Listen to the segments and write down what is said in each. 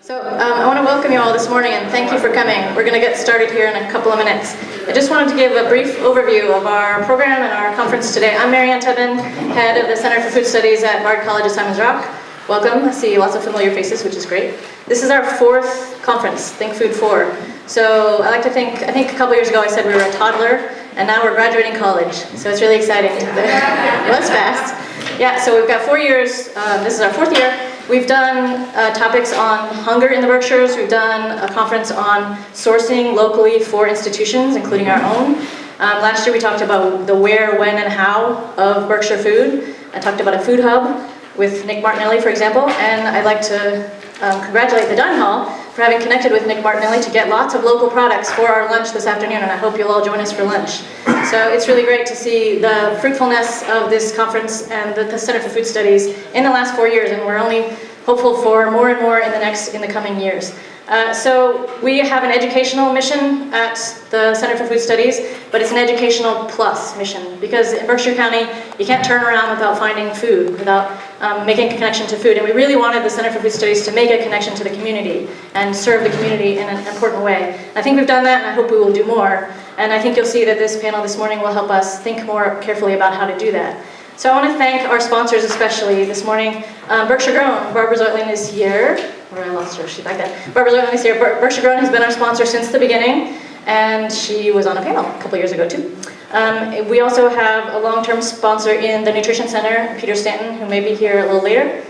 I want to welcome you all this morning and thank you for coming. We're going to get started here in a couple of minutes. I just wanted to give a brief overview of our program and our conference today. I'm Marianne Tebben, head of the Center for Food Studies at Bard College of Simons-Rock. Welcome. I see lots of familiar faces, which is great. This is our fourth conference, ThinkFOOD 4. So I think a couple years ago I said we were a toddler, and now we're graduating college. So it's really exciting. It was fast. Yeah, so we've got 4 years. This is our fourth year. We've done topics on hunger in the Berkshires. We've done a conference on sourcing locally for institutions, including our own. Last year we talked about the where, when, and how of Berkshire food. I talked about a food hub with Nick Martinelli, for example, and I'd like to congratulate the Dunn Hall for having connected with Nick Martinelli to get lots of local products for our lunch this afternoon, and I hope you'll all join us for lunch. So it's really great to see the fruitfulness of this conference and the Center for Food Studies in the last 4 years, and we're only hopeful for more and more in the coming years. So we have an educational mission at the Center for Food Studies, but it's an educational plus mission, because in Berkshire County, you can't turn around without finding food, without making a connection to food. And we really wanted the Center for Food Studies to make a connection to the community and serve the community in an important way. I think we've done that, and I hope we will do more. And I think you'll see that this panel this morning will help us think more carefully about how to do that. So I want to thank our sponsors especially this morning. Berkshire Grown, Barbara Zoitlin is here. Where I lost her, she's back there. Barbara Zoitlin is here. Berkshire Grown has been our sponsor since the beginning, and she was on a panel a couple years ago too. We also have a long-term sponsor in the Nutrition Center, Peter Stanton, who may be here a little later.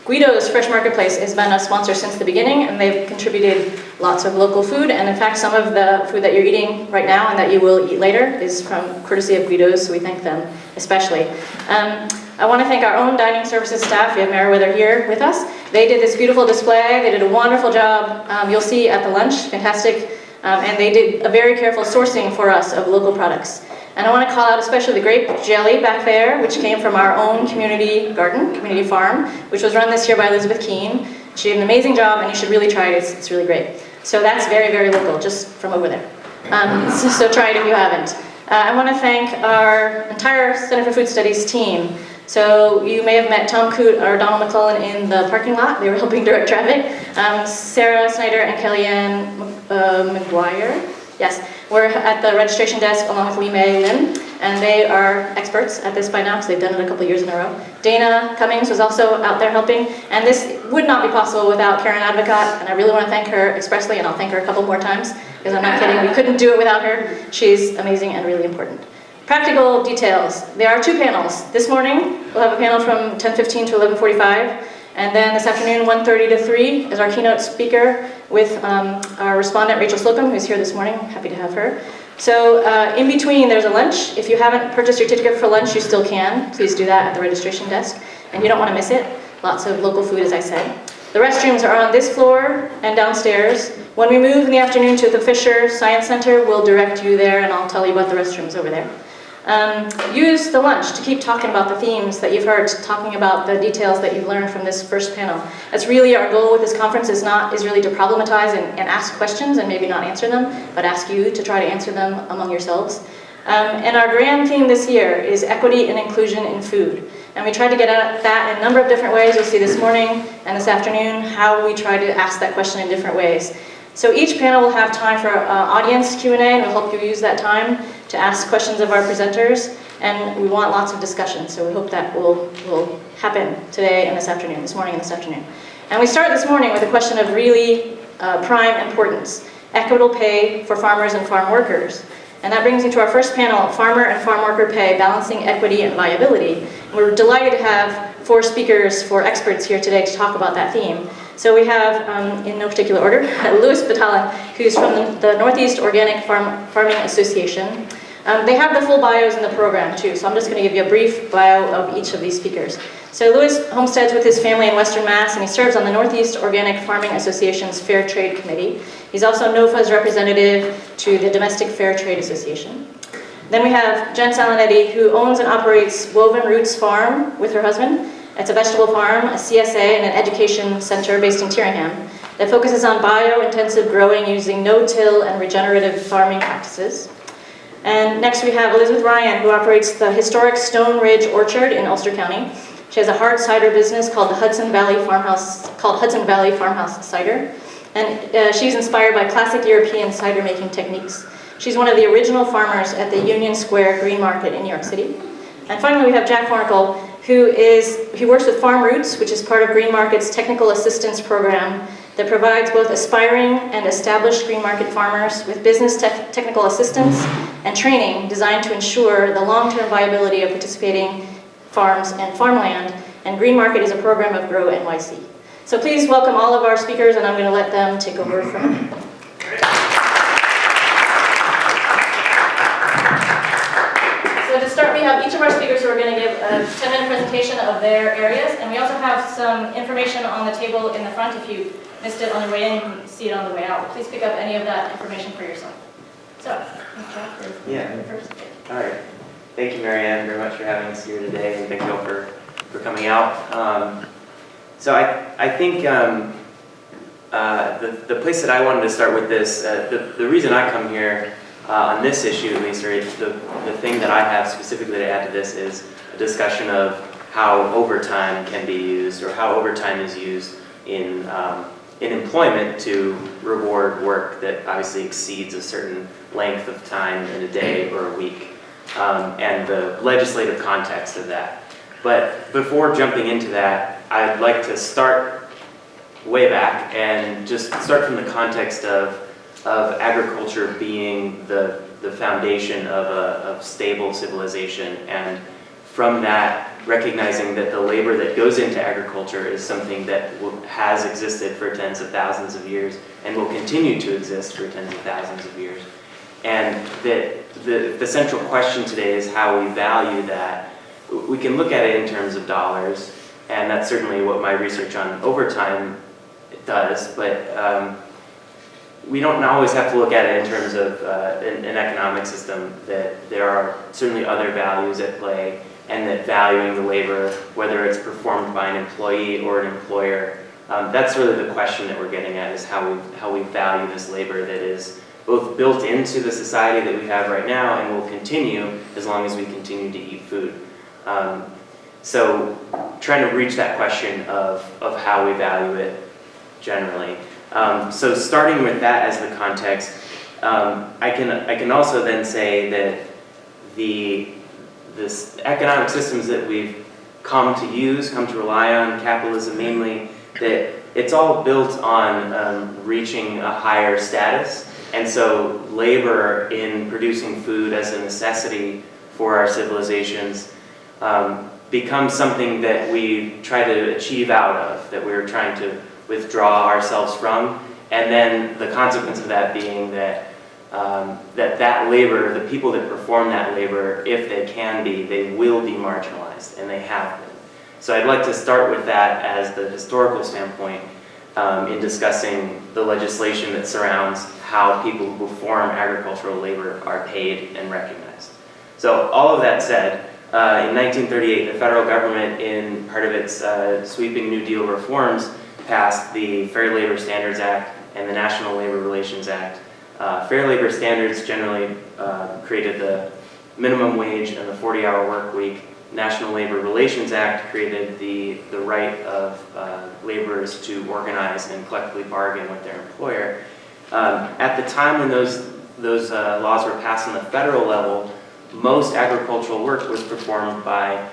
Guido's Fresh Marketplace has been a sponsor since the beginning, and they've contributed lots of local food, and in fact some of the food that you're eating right now and that you will eat later is from courtesy of Guido's, so we thank them especially. I want to thank our own dining services staff. We have Meriwether here with us. They did this beautiful display. They did a wonderful job. You'll see at the lunch, fantastic, and they did a very careful sourcing for us of local products. And I want to call out especially the grape jelly back there, which came from our own community garden, community farm, which was run this year by Elizabeth Keene. She did an amazing job, and you should really try it. It's really great. So that's very, very local, just from over there. So try it if you haven't. I want to thank our entire Center for Food Studies team. So you may have met Tom Coote or Donald McClellan in the parking lot. They were helping direct traffic. Sarah Snyder and Kellyanne McGuire. Yes, we're at the registration desk along with Lee May Lim, and they are experts at this by now because they've done it a couple years in a row. Dana Cummings was also out there helping, and this would not be possible without Karen Advocat, and I really want to thank her expressly, and I'll thank her a couple more times, because I'm not kidding, we couldn't do it without her. She's amazing and really important. Practical details. There are two panels. This morning, we'll have a panel from 10:15 to 11:45, and then this afternoon, 1:30 to 3, is our keynote speaker with our respondent, Rachel Slocum, who's here this morning. Happy to have her. So in between, there's a lunch. If you haven't purchased your ticket for lunch, you still can. Please do that at the registration desk, and you don't want to miss it. Lots of local food, as I said. The restrooms are on this floor and downstairs. When we move in the afternoon to the Fisher Science Center, we'll direct you there, and I'll tell you about the restrooms over there. Use the lunch to keep talking about the themes that you've heard, talking about the details that you've learned from this first panel. That's really our goal with this conference, is really to problematize and ask questions and maybe not answer them, but ask you to try to answer them among yourselves. And our grand theme this year is equity and inclusion in food. And we tried to get at that in a number of different ways. You'll see this morning and this afternoon how we try to ask that question in different ways. So each panel will have time for audience Q&A, and we'll help you use that time to ask questions of our presenters, and we want lots of discussion, so we hope that will happen today and this afternoon, this morning and this afternoon. And we start this morning with a question of really prime importance: equitable pay for farmers and farm workers. And that brings me to our first panel, Farmer and Farm Worker Pay, Balancing Equity and Viability. And we're delighted to have 4 speakers, 4 experts here today to talk about that theme. So we have, in no particular order, Louis Batalin, who's from the Northeast Organic Farming Association. They have the full bios in the program too, so I'm just going to give you a brief bio of each of these speakers. So Louis homesteads with his family in Western Mass, and he serves on the Northeast Organic Farming Association's Fair Trade Committee. He's also NOFA's representative to the Domestic Fair Trade Association. Then we have Jen Salonetti, who owns and operates Woven Roots Farm with her husband. It's a vegetable farm, a CSA, and an education center based in Tyringham that focuses on bio-intensive growing using no-till and regenerative farming practices. And next we have Elizabeth Ryan, who operates the historic Stone Ridge Orchard in Ulster County. She has a hard cider business called Hudson Valley Farmhouse Cider. and she's inspired by classic European cider making techniques. She's one of the original farmers at the Union Square Green Market in New York City. And finally, we have Jack Hornicle, who works with Farm Roots, which is part of Green Market's technical assistance program that provides both aspiring and established green market farmers with business technical assistance and training designed to ensure the long-term viability of participating farms and farmland. And Green Market is a program of Grow NYC. So please welcome all of our speakers, and I'm going to let them take over from here. So to start, we have each of our speakers who are going to give a 10-minute presentation of their areas, and we also have some information on the table in the front. If you missed it on the way in, you can see it on the way out. Please pick up any of that information for yourself. So, Jack, you're first. All right. Thank you, Marianne, very much for having us here today, and thank you all for coming out. So I think the place that I wanted to start with this, the reason I come here on this issue at least, or the thing that I have specifically to add to this is a discussion of how overtime can be used, or how overtime is used in employment to reward work that obviously exceeds a certain length of time in a day or a week, and the legislative context of that. But before jumping into that, I'd like to start way back and just start from the context of agriculture being the foundation of stable civilization, and from that recognizing that the labor that goes into agriculture is something that has existed for tens of thousands of years and will continue to exist for tens of thousands of years. And that the central question today is how we value that. We can look at it in terms of dollars, and that's certainly what my research on overtime does, but we don't always have to look at it in terms of an economic system, that there are certainly other values at play, and that valuing the labor, whether it's performed by an employee or an employer, that's really the question that we're getting at, is how we value this labor that is both built into the society that we have right now and will continue as long as we continue to eat food. So trying to reach that question of how we value it generally. So starting with that as the context, I can also then say that this economic systems that we've come to rely on, capitalism mainly, that it's all built on reaching a higher status. And so labor in producing food as a necessity for our civilizations becomes something that we try to achieve out of, that we're trying to withdraw ourselves from, and then the consequence of that being that that labor, the people that perform that labor, if they can be, they will be marginalized, and they have been. So I'd like to start with that as the historical standpoint in discussing the legislation that surrounds how people who perform agricultural labor are paid and recognized. So all of that said, in 1938, the federal government, in part of its sweeping New Deal reforms, passed the Fair Labor Standards Act and the National Labor Relations Act. Fair labor standards generally created the minimum wage and the 40-hour work week. National Labor Relations Act created the right of laborers to organize and collectively bargain with their employer. At the time when those laws were passed on the federal level, most agricultural work was performed by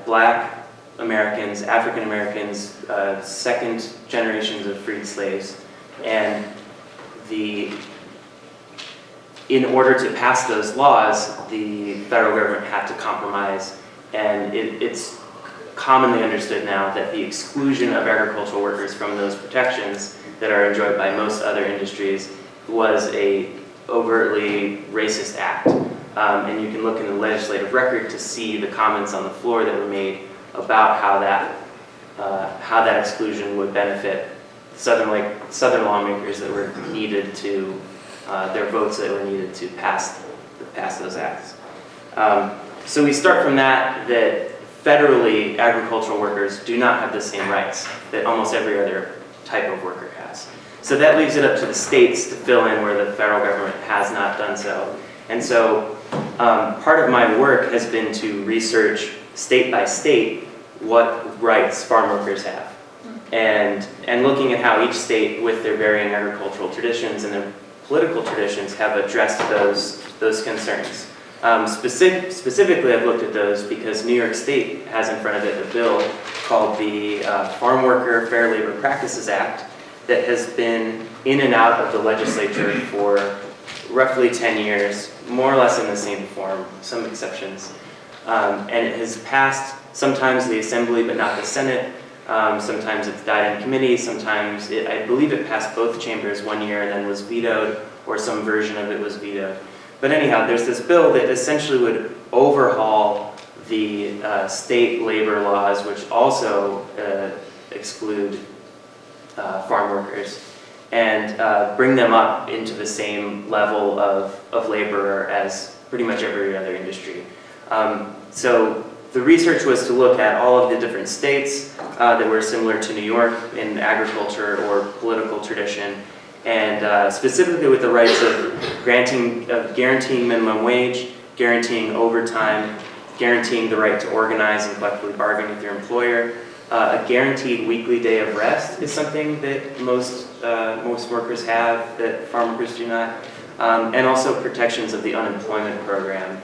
Black Americans, African Americans, second generations of freed slaves, and in order to pass those laws, the federal government had to compromise, and it's commonly understood now that the exclusion of agricultural workers from those protections that are enjoyed by most other industries was a overtly racist act. And you can look in the legislative record to see the comments on the floor that were made about how that exclusion would benefit Southern lawmakers that were needed to their votes that were needed to pass those acts. So we start from that federally agricultural workers do not have the same rights that almost every other type of worker has. So that leaves it up to the states to fill in where the federal government has not done so. And so part of my work has been to research state by state what rights farm workers have. and looking at how each state, with their varying agricultural traditions and their political traditions, have addressed those concerns. Specifically, I've looked at those because New York State has in front of it a bill called the Farm Worker Fair Labor Practices Act that has been in and out of the legislature for roughly 10 years, more or less in the same form, some exceptions. And it has passed sometimes the Assembly but not the Senate. Sometimes it's died in committee, sometimes I believe it passed both chambers one year and then was vetoed, or some version of it was vetoed. But anyhow, there's this bill that essentially would overhaul the state labor laws, which also exclude farm workers, and bring them up into the same level of laborer as pretty much every other industry. So the research was to look at all of the different states that were similar to New York in agriculture or political tradition, and specifically with the rights of guaranteeing minimum wage, guaranteeing overtime, guaranteeing the right to organize and collectively bargain with your employer. A guaranteed weekly day of rest is something that most workers have that farm workers do not, and also protections of the unemployment program.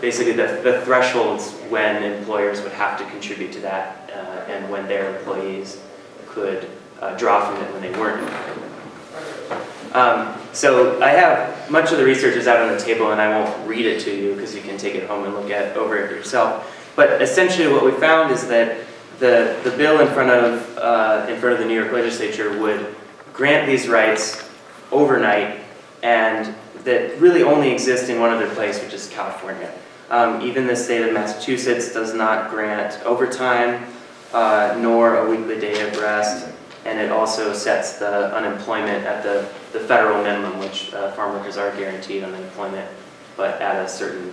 Basically the thresholds when employers would have to contribute to that, and when their employees could draw from it when they weren't. So I have much of the research is out on the table, and I won't read it to you because you can take it home and look over it yourself. But essentially, what we found is that the bill in front of the New York legislature would grant these rights overnight, and that really only exist in one other place, which is California. Even the state of Massachusetts does not grant overtime, nor a weekly day of rest, and it also sets the unemployment at the federal minimum, which farm workers are guaranteed unemployment, but at a certain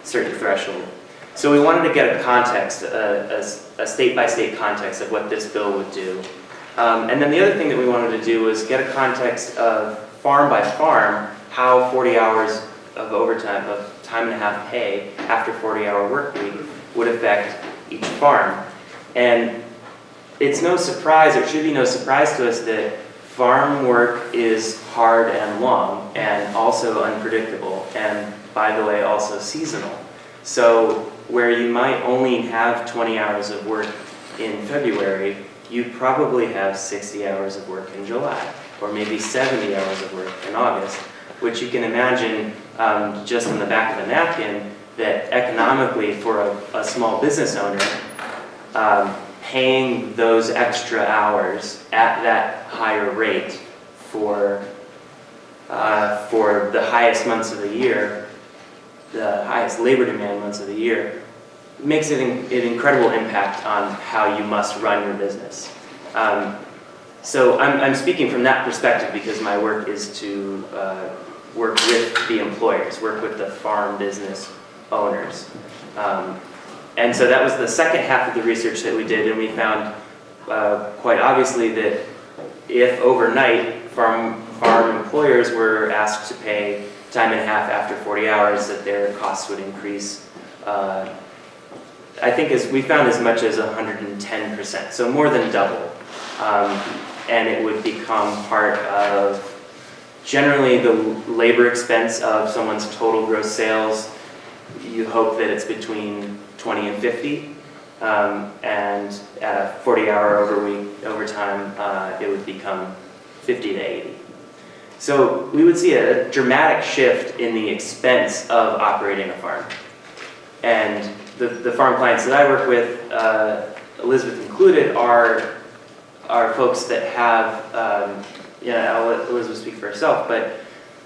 threshold. So we wanted to get a context, a state-by-state context of what this bill would do. And then the other thing that we wanted to do was get a context of farm by farm, how 40 hours of overtime, of time and a half pay after 40-hour work week would affect each farm. And it's no surprise, or it should be no surprise to us, that farm work is hard and long, and also unpredictable, and by the way, also seasonal. So where you might only have 20 hours of work in February, you probably have 60 hours of work in July, or maybe 70 hours of work in August, which you can imagine just on the back of a napkin, that economically for a small business owner, paying those extra hours at that higher rate for the highest months of the year, the highest labor demand months of the year, makes it an incredible impact on how you must run your business. So I'm speaking from that perspective because my work is to work with the employers, work with the farm business owners. And so that was the second half of the research that we did, and we found quite obviously that if overnight farm employers were asked to pay time and a half after 40 hours, that their costs would increase, I think we found as much as 110%, so more than double. And it would become part of generally the labor expense of someone's total gross sales. You hope that it's between 20 and 50, and at a 40-hour overtime, it would become 50 to 80. So we would see a dramatic shift in the expense of operating a farm. And the farm clients that I work with, Elizabeth included, are folks that have, I'll let Elizabeth speak for herself, but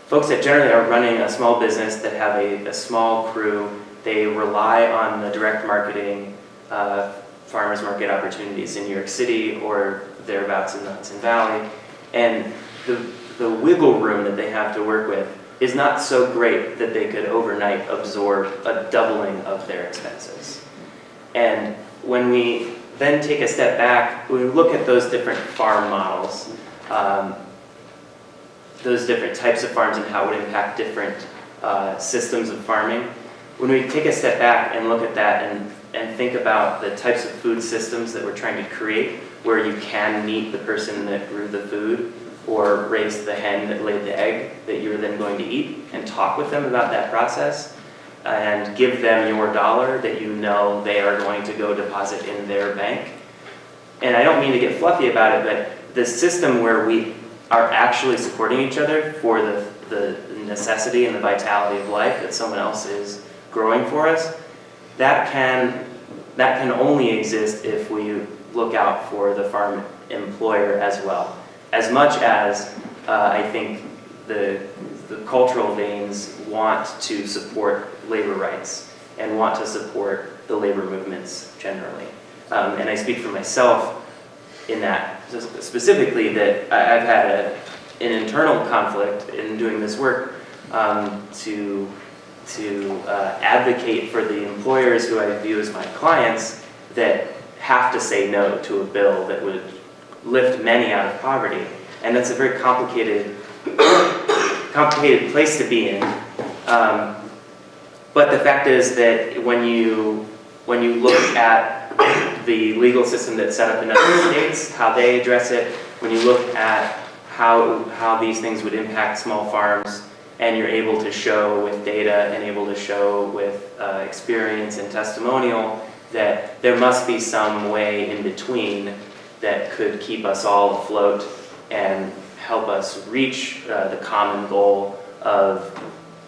folks that generally are running a small business that have a small crew. They rely on the direct marketing farmers market opportunities in New York City or thereabouts in the Hudson Valley. And the wiggle room that they have to work with is not so great that they could overnight absorb a doubling of their expenses. And when we then take a step back, we look at those different farm models, those different types of farms and how it would impact different systems of farming. when we take a step back and look at that and think about the types of food systems that we're trying to create, where you can meet the person that grew the food or raised the hen that laid the egg that you're then going to eat, and talk with them about that process and give them your dollar that you know they are going to go deposit in their bank. And I don't mean to get fluffy about it, but the system where we are actually supporting each other for the necessity and the vitality of life that someone else is growing for us, that can only exist if we look out for the farm employer as well. As much as I think the cultural veins want to support labor rights and want to support the labor movements generally. And I speak for myself in that, specifically that I've had an internal conflict in doing this work to advocate for the employers who I view as my clients that have to say no to a bill that would lift many out of poverty. And that's a very complicated place to be in. But the fact is that when you look at the legal system that's set up in other states, how they address it, when you look at how these things would impact small farms, and you're able to show with data and able to show with experience and testimonial that there must be some way in between that could keep us all afloat and help us reach the common goal of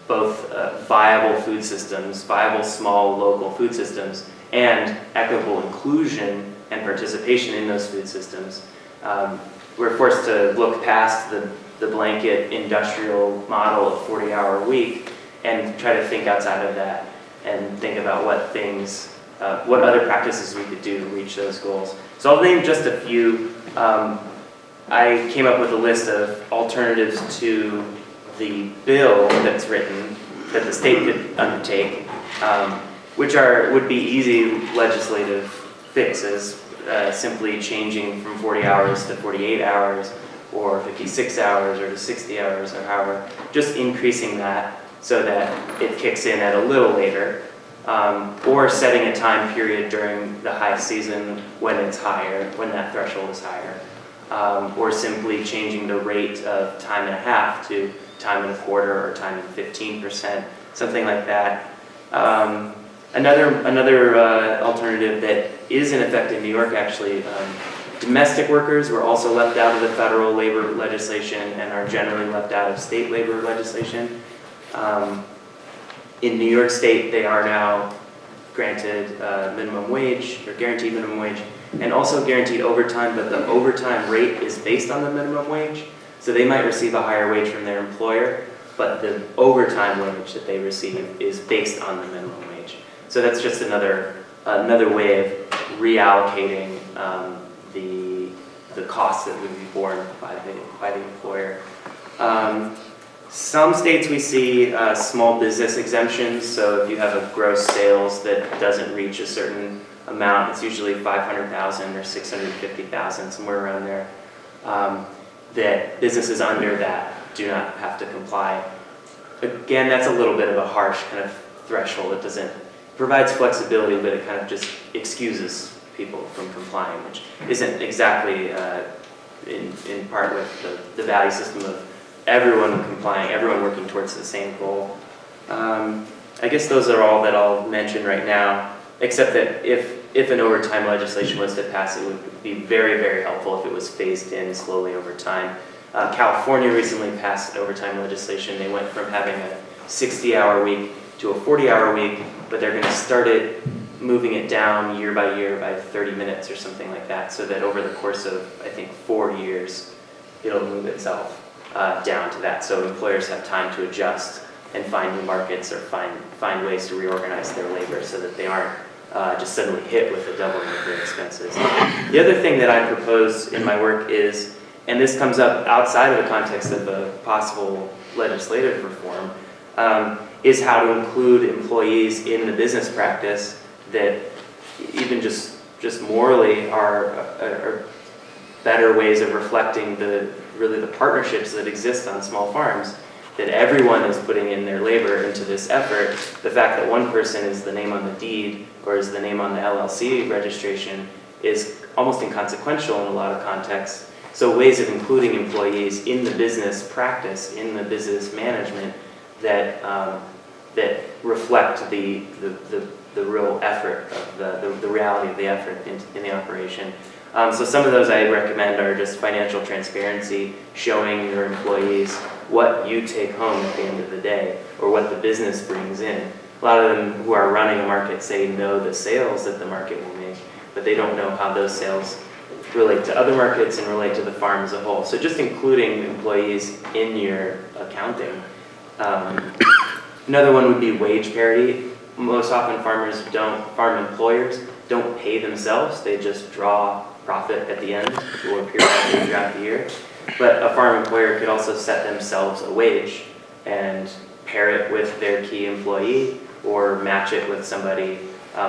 both viable food systems, viable small local food systems, and equitable inclusion and participation in those food systems. We're forced to look past the blanket industrial model of 40-hour week and try to think outside of that and think about what other practices we could do to reach those goals. So I'll name just a few. I came up with a list of alternatives to the bill that's written that the state could undertake, which would be easy legislative fixes, simply changing from 40 hours to 48 hours, or 56 hours, or to 60 hours, or however, just increasing that so that it kicks in at a little later, or setting a time period during the high season when it's higher, when that threshold is higher, or simply changing the rate of time and a half to time and a quarter or time and 15%, something like that. Another alternative that is in effect in New York, actually, domestic workers were also left out of the federal labor legislation and are generally left out of state labor legislation. In New York State, they are now granted minimum wage, or guaranteed minimum wage, and also guaranteed overtime, but the overtime rate is based on the minimum wage. So they might receive a higher wage from their employer, but the overtime wage that they receive is based on the minimum wage. So that's just another way of reallocating the costs that would be borne by the employer. Some states we see small business exemptions. So if you have a gross sales that doesn't reach a certain amount, it's usually 500,000 or 650,000, somewhere around there, that businesses under that do not have to comply. Again, that's a little bit of a harsh kind of threshold. It provides flexibility, but it kind of just excuses people from complying, which isn't exactly in part with the value system of everyone complying, everyone working towards the same goal. I guess those are all that I'll mention right now, except that if an overtime legislation was to pass, it would be very, very helpful if it was phased in slowly over time. California recently passed overtime legislation. They went from having a 60-hour week to a 40-hour week, but they're going to start moving it down year by 30 minutes or something like that, so that over the course of, I think, 4 years, it'll move itself down to that. So employers have time to adjust and find new markets or find ways to reorganize their labor so that they aren't just suddenly hit with the doubling of their expenses. The other thing that I propose in my work is, and this comes up outside of the context of a possible legislative reform, is how to include employees in the business practice that even just morally are better ways of reflecting the partnerships that exist on small farms. that everyone is putting in their labor into this effort, the fact that one person is the name on the deed or is the name on the LLC registration is almost inconsequential in a lot of contexts. So ways of including employees in the business practice, in the business management that that reflect the real effort of the reality of the effort in the operation. So some of those I recommend are just financial transparency, showing your employees what you take home at the end of the day, or what the business brings in. A lot of them who are running a market say know the sales that the market will make, but they don't know how those sales relate to other markets and relate to the farm as a whole. So just including employees in your accounting. Another one would be wage parity. Most often farm employers don't pay themselves, they just draw profit at the end or periodically throughout the year. But a farm employer could also set themselves a wage and pair it with their key employee or match it with somebody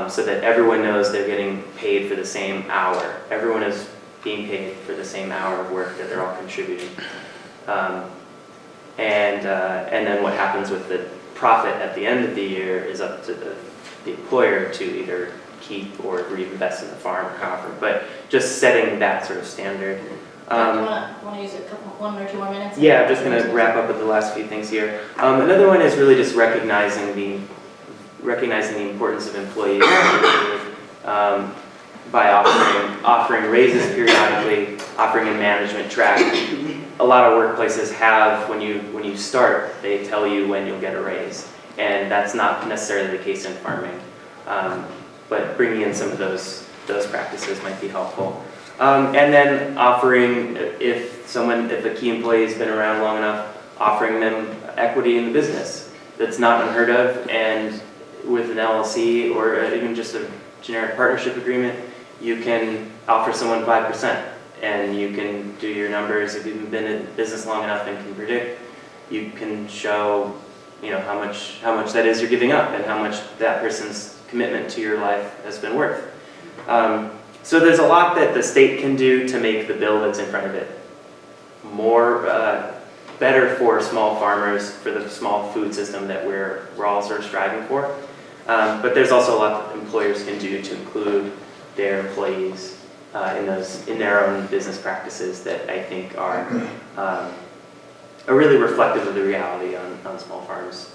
so that everyone knows they're getting paid for the same hour. Everyone is being paid for the same hour of work that they're all contributing. And then what happens with the profit at the end of the year is up to the employer to either keep or reinvest in the farm or however, but just setting that sort of standard. Do you want to use one or two more minutes? Yeah, I'm just going to wrap up with the last few things here. Another one is really just recognizing the importance of employees by offering raises periodically, offering a management track. A lot of workplaces have, when you start, they tell you when you'll get a raise, and that's not necessarily the case in farming. But bringing in some of those practices might be helpful. And then offering, if a key employee has been around long enough, offering them equity in the business. That's not unheard of, and with an LLC or even just a generic partnership agreement, you can offer someone 5%, and you can do your numbers. If you've been in business long enough and can predict, you can show, how much that is you're giving up and how much that person's commitment to your life has been worth. So there's a lot that the state can do to make the bill that's in front of it better for small farmers, for the small food system that we're all sort of striving for. But there's also a lot that employers can do to include their employees in their own business practices that I think are really reflective of the reality on small farms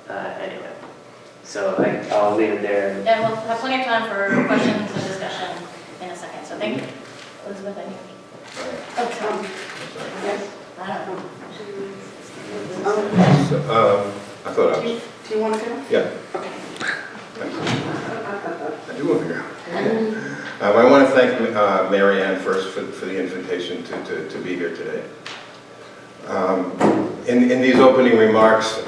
anyway. So I'll leave it there. And we'll have plenty of time for questions and discussion in a second. So thank you. Elizabeth, I think. Oh, Tom. Yes. I don't know. I thought I was. Do you want to go? Yeah. Okay. I do want to go. I want to thank Mary Ann first for the invitation to be here today. In these opening remarks,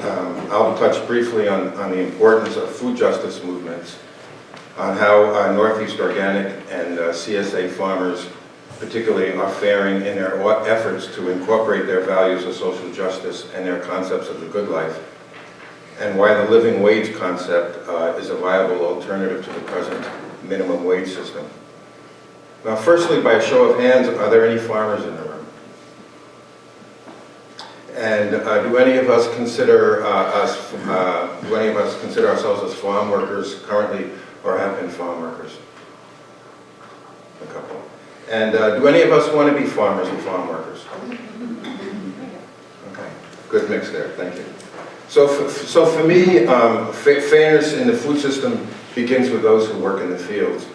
I'll touch briefly on the importance of food justice movements, on how Northeast Organic and CSA farmers particularly are faring in their efforts to incorporate their values of social justice and their concepts of the good life, and why the living wage concept is a viable alternative to the present minimum wage system. Now, firstly, by a show of hands, are there any farmers in the room? And do any of us consider ourselves as farm workers currently, or have been farm workers? A couple. And do any of us want to be farmers and farm workers? Okay, good mix there. Thank you. So for me, fairness in the food system begins with those who work in the fields.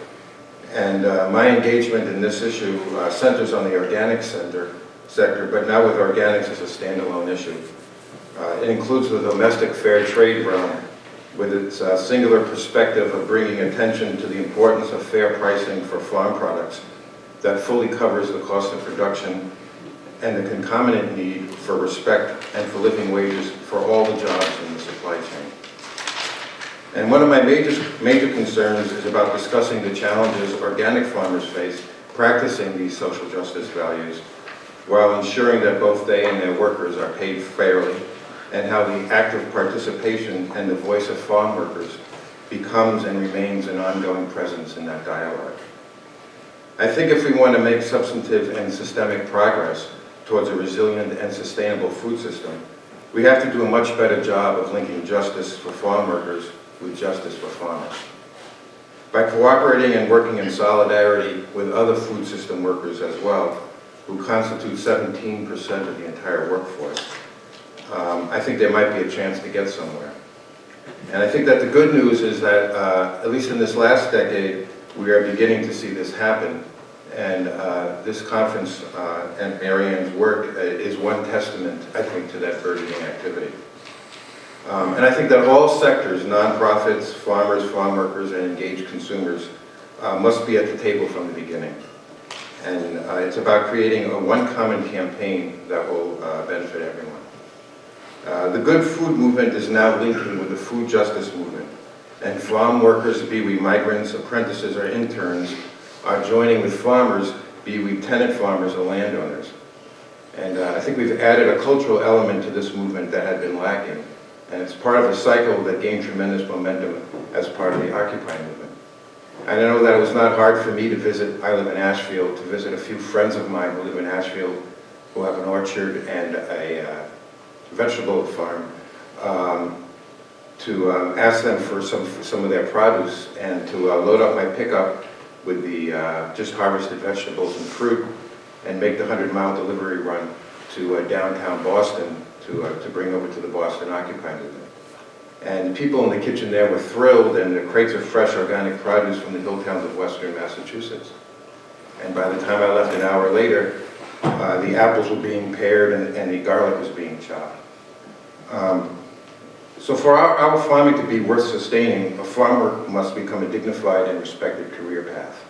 And my engagement in this issue centers on the organic sector, but now with organics as a standalone issue. It includes the domestic fair trade realm, with its singular perspective of bringing attention to the importance of fair pricing for farm products that fully covers the cost of production and the concomitant need for respect and for living wages for all the jobs in the supply chain. And one of my major concerns is about discussing the challenges organic farmers face practicing these social justice values while ensuring that both they and their workers are paid fairly, and how the active participation and the voice of farm workers becomes and remains an ongoing presence in that dialogue. I think if we want to make substantive and systemic progress towards a resilient and sustainable food system, We have to do a much better job of linking justice for farm workers with justice for farmers. By cooperating and working in solidarity with other food system workers as well, who constitute 17% of the entire workforce, I think there might be a chance to get somewhere. And I think that the good news is that, at least in this last decade, we are beginning to see this happen. And this conference and Marianne's work is one testament, I think, to that burgeoning activity. And I think that all sectors, nonprofits, farmers, farm workers, and engaged consumers, must be at the table from the beginning. And it's about creating one common campaign that will benefit everyone. The good food movement is now linking with the food justice movement. And farm workers, be we migrants, apprentices, or interns, are joining with farmers, be we tenant farmers or landowners. And I think we've added a cultural element to this movement that had been lacking. And it's part of a cycle that gained tremendous momentum as part of the Occupy movement. I know that it was not hard for me to visit, I live in Ashfield, to visit a few friends of mine who live in Ashfield, who have an orchard and a vegetable farm, to ask them for some of their produce and to load up my pickup with the just harvested vegetables and fruit and make the 100-mile delivery run to downtown Boston to bring over to the Boston Occupy movement. And people in the kitchen there were thrilled, and the crates of fresh organic produce from the hill towns of western Massachusetts. And by the time I left an hour later, the apples were being pared and the garlic was being chopped. So for our farming to be worth sustaining, a farmer must become a dignified and respected career path.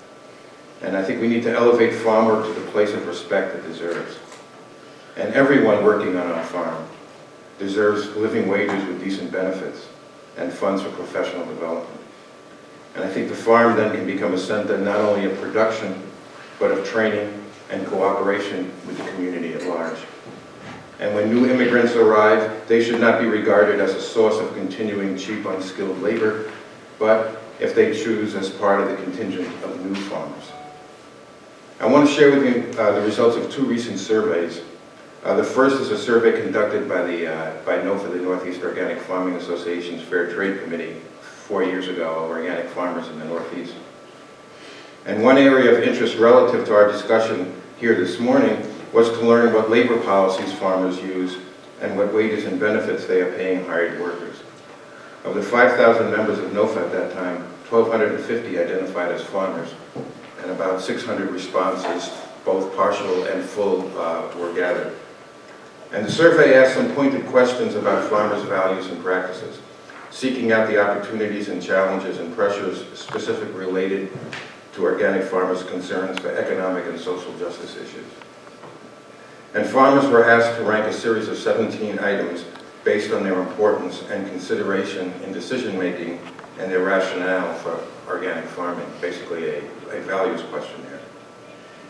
And I think we need to elevate farm work to the place of respect it deserves. And everyone working on our farm deserves living wages with decent benefits and funds for professional development. And I think the farm then can become a center not only of production, but of training and cooperation with the community at large. And when new immigrants arrive, they should not be regarded as a source of continuing cheap, unskilled labor, but if they choose as part of the contingent of new farmers. I want to share with you the results of two recent surveys. The first is a survey conducted by NOFA, the Northeast Organic Farming Association's Fair Trade Committee, 4 years ago, of organic farmers in the Northeast. And one area of interest relative to our discussion here this morning was to learn what labor policies farmers use and what wages and benefits they are paying hired workers. Of the 5,000 members of NOFA at that time, 1,250 identified as farmers, and about 600 responses, both partial and full, were gathered. And the survey asked some pointed questions about farmers' values and practices, seeking out the opportunities and challenges and pressures specifically related to organic farmers' concerns for economic and social justice issues. And farmers were asked to rank a series of 17 items based on their importance and consideration in decision-making and their rationale for organic farming, basically a values questionnaire.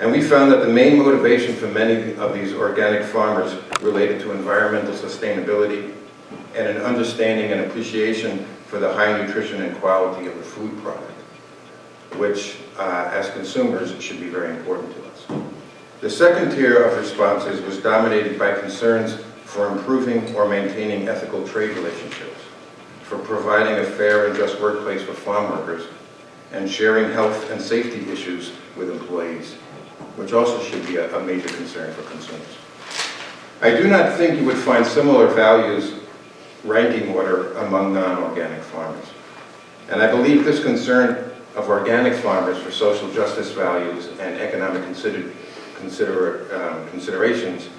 And we found that the main motivation for many of these organic farmers related to environmental sustainability and an understanding and appreciation for the high nutrition and quality of the food product, which as consumers should be very important to us. The second tier of responses was dominated by concerns for improving or maintaining ethical trade relationships, for providing a fair and just workplace for farm workers, and sharing health and safety issues with employees, which also should be a major concern for consumers. I do not think you would find similar values ranking order among non-organic farmers. And I believe this concern of organic farmers for social justice values and economic considerations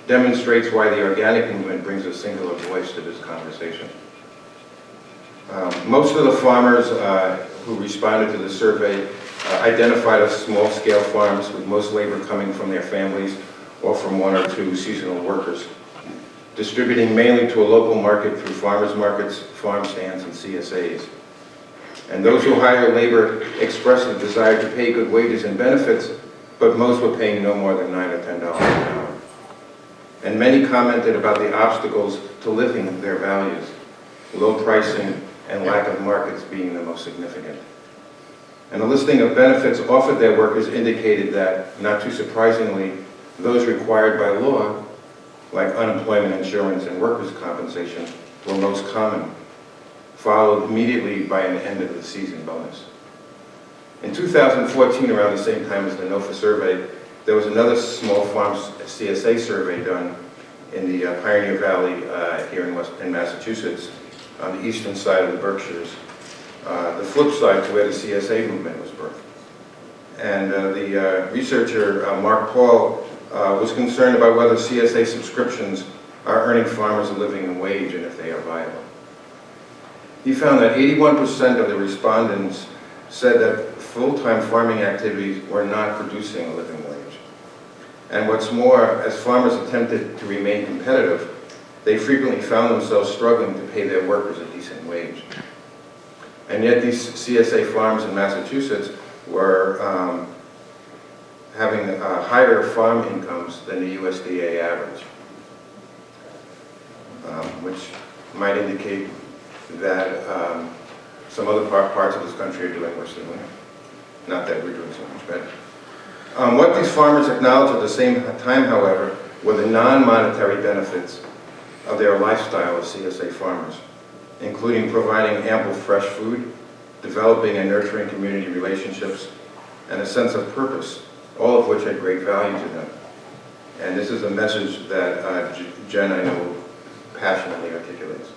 demonstrates why the organic movement brings a singular voice to this conversation. Most of the farmers who responded to the survey identified as small-scale farms with most labor coming from their families or from one or two seasonal workers, distributing mainly to a local market through farmers markets, farm stands, and CSAs. And those who hire labor expressed a desire to pay good wages and benefits, but most were paying no more than $9 or $10 an hour. And many commented about the obstacles to living their values, low pricing and lack of markets being the most significant. And a listing of benefits offered their workers indicated that, not too surprisingly, those required by law like unemployment insurance and workers' compensation, were most common, followed immediately by an end-of-the-season bonus. In 2014, around the same time as the NOFA survey, there was another small farm CSA survey done in the Pioneer Valley here in Massachusetts, on the eastern side of the Berkshires, the flip side to where the CSA movement was birthed. And the researcher, Mark Paul, was concerned about whether CSA subscriptions are earning farmers a living wage and if they are viable. He found that 81% of the respondents said that full-time farming activities were not producing a living wage. And what's more, as farmers attempted to remain competitive, they frequently found themselves struggling to pay their workers a decent wage. And yet these CSA farms in Massachusetts were having higher farm incomes than the USDA average, which might indicate that some other parts of this country are doing worse than we are. Not that we're doing so much better. What these farmers acknowledged at the same time, however, were the non-monetary benefits of their lifestyle as CSA farmers, including providing ample fresh food, developing and nurturing community relationships, and a sense of purpose, all of which had great value to them. And this is a message that Jen, I know, passionately articulates.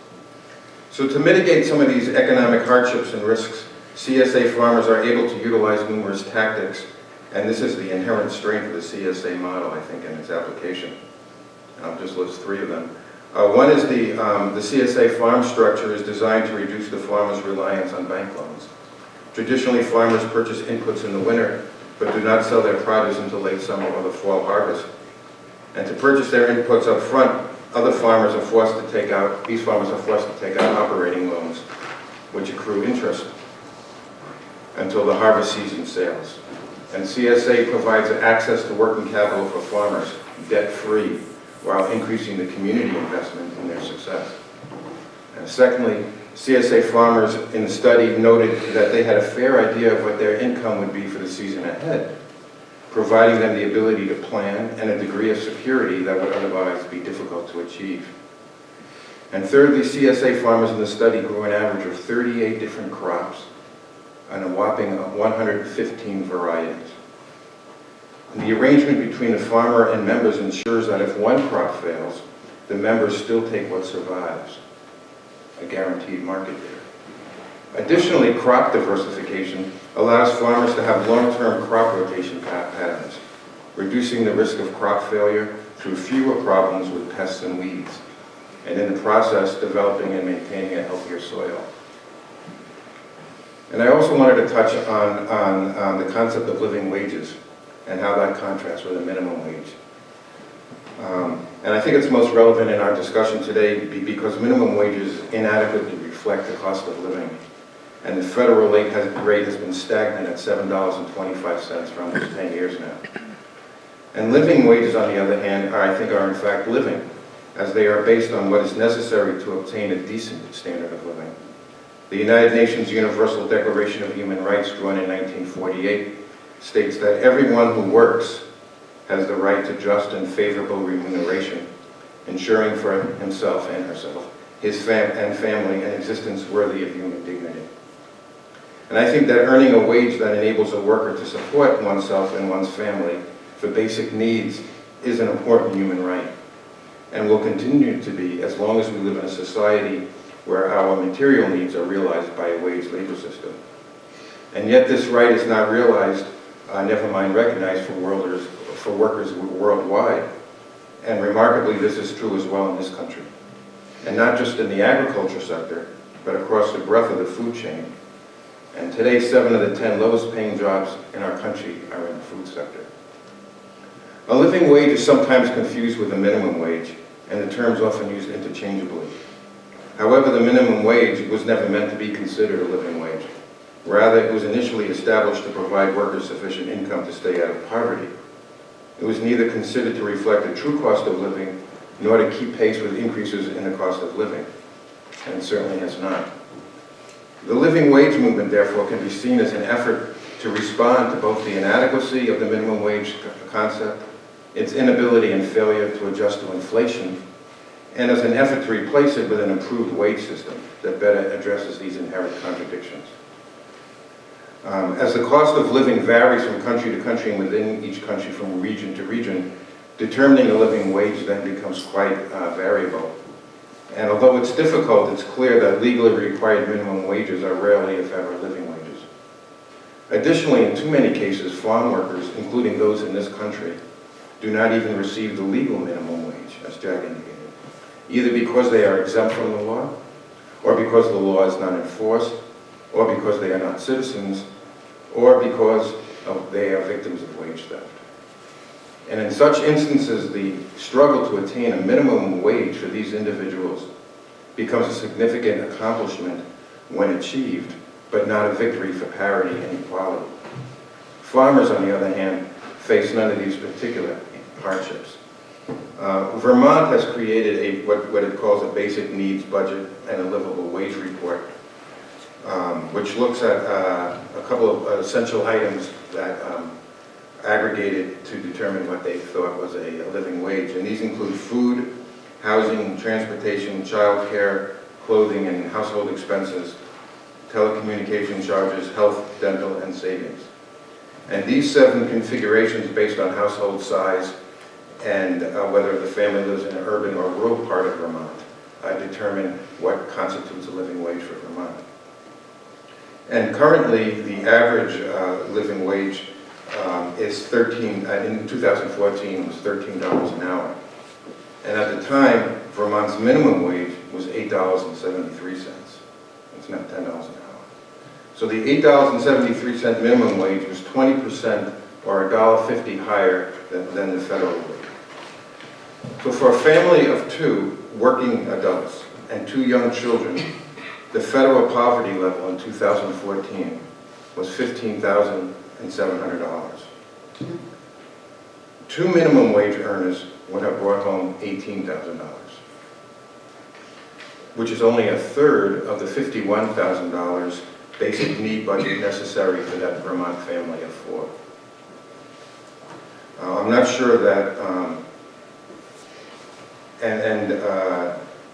So to mitigate some of these economic hardships and risks, CSA farmers are able to utilize numerous tactics, and this is the inherent strength of the CSA model, I think, in its application. I'll just list three of them. One is the CSA farm structure is designed to reduce the farmer's reliance on bank loans. Traditionally, farmers purchase inputs in the winter, but do not sell their produce until late summer or the fall harvest. And to purchase their inputs up front, these farmers are forced to take out operating loans, which accrue interest until the harvest season sales. And CSA provides access to working capital for farmers, debt-free, while increasing the community investment in their success. And secondly, CSA farmers in the study noted that they had a fair idea of what their income would be for the season ahead, providing them the ability to plan and a degree of security that would otherwise be difficult to achieve. And thirdly, CSA farmers in the study grew an average of 38 different crops and a whopping 115 varieties. And the arrangement between the farmer and members ensures that if one crop fails, the members still take what survives, a guaranteed market there. Additionally, crop diversification allows farmers to have long-term crop rotation patterns, reducing the risk of crop failure through fewer problems with pests and weeds, and in the process, developing and maintaining a healthier soil. And I also wanted to touch on the concept of living wages and how that contrasts with a minimum wage. And I think it's most relevant in our discussion today because minimum wages inadequately reflect the cost of living. And the federal rate has been stagnant at $7.25 for almost 10 years now. And living wages, on the other hand, I think are in fact living, as they are based on what is necessary to obtain a decent standard of living. The United Nations Universal Declaration of Human Rights, drawn in 1948, states that everyone who works has the right to just and favorable remuneration, ensuring for himself and herself, his family, an existence worthy of human dignity. And I think that earning a wage that enables a worker to support oneself and one's family for basic needs is an important human right, and will continue to be as long as we live in a society where our material needs are realized by a wage labor system. And yet this right is not realized, never mind recognized for workers worldwide. And remarkably, this is true as well in this country. And not just in the agriculture sector, but across the breadth of the food chain. And today, 7 of the 10 lowest paying jobs in our country are in the food sector. A living wage is sometimes confused with a minimum wage, and the terms often used interchangeably. However, the minimum wage was never meant to be considered a living wage. Rather, it was initially established to provide workers sufficient income to stay out of poverty. It was neither considered to reflect the true cost of living, nor to keep pace with increases in the cost of living, and certainly has not. The living wage movement, therefore, can be seen as an effort to respond to both the inadequacy of the minimum wage concept its inability and failure to adjust to inflation, and as an effort to replace it with an improved wage system that better addresses these inherent contradictions. As the cost of living varies from country to country and within each country from region to region, determining a living wage then becomes quite variable. And although it's difficult, it's clear that legally required minimum wages are rarely, if ever, living wages. Additionally, in too many cases, farm workers, including those in this country, do not even receive the legal minimum wage, as Jack indicated, either because they are exempt from the law, or because the law is not enforced, or because they are not citizens, or because they are victims of wage theft. And in such instances, the struggle to attain a minimum wage for these individuals becomes a significant accomplishment when achieved, but not a victory for parity and equality. Farmers, on the other hand, face none of these particular hardships. Vermont has created what it calls a basic needs budget and a livable wage report, which looks at a couple of essential items that aggregated to determine what they thought was a living wage. And these include food, housing, transportation, childcare, clothing and household expenses, telecommunication charges, health, dental, and savings. And these 7 configurations based on household size and whether the family lives in an urban or rural part of Vermont determine what constitutes a living wage for Vermont. And currently, the average living wage is in 2014 was $13 an hour. And at the time, Vermont's minimum wage was $8.73. It's now $10 an hour. So the $8.73 minimum wage was 20% or $1.50 higher than the federal wage. So for a family of 2 working adults and 2 young children, the federal poverty level in 2014 was $15,700. 2 minimum wage earners would have brought home $18,000, which is only a third of the $51,000 basic need budget necessary for that Vermont family of 4. I'm not sure that,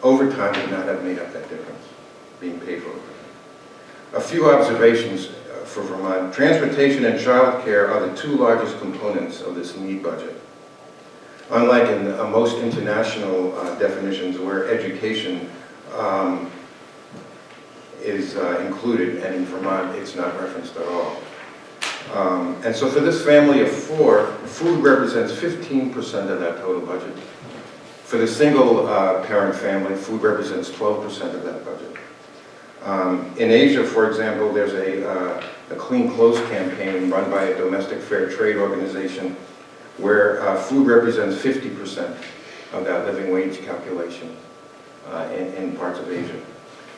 overtime would not have made up that difference, being paid for overtime. A few observations for Vermont. Transportation and child care are the 2 largest components of this need budget. Unlike in most international definitions where education is included, and in Vermont it's not referenced at all. And so for this family of 4, food represents 15% of that total budget. For the single parent family, food represents 12% of that budget. In Asia, for example, there's a Clean Clothes campaign run by a domestic fair trade organization where food represents 50% of that living wage calculation in parts of Asia.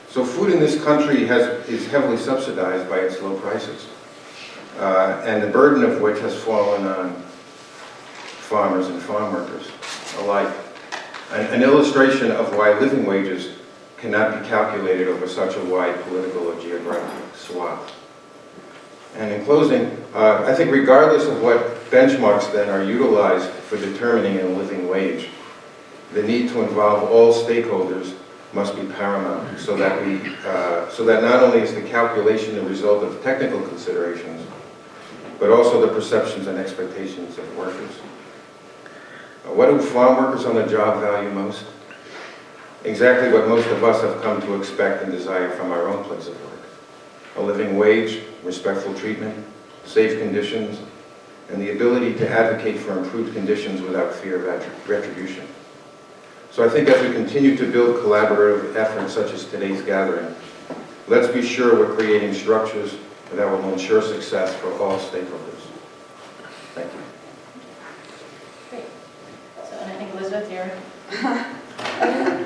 So food in this country is heavily subsidized by its low prices, and the burden of which has fallen on farmers and farm workers alike. An illustration of why living wages cannot be calculated over such a wide political or geographic swath. And in closing, I think regardless of what benchmarks then are utilized for determining a living wage, the need to involve all stakeholders must be paramount so that not only is the calculation the result of technical considerations, but also the perceptions and expectations of workers. What do farm workers on the job value most? Exactly what most of us have come to expect and desire from our own place of work. A living wage, respectful treatment, safe conditions, and the ability to advocate for improved conditions without fear of retribution. So I think as we continue to build collaborative efforts such as today's gathering, let's be sure we're creating structures that will ensure success for all stakeholders. Thank you. Great. So, and I think Elizabeth, you're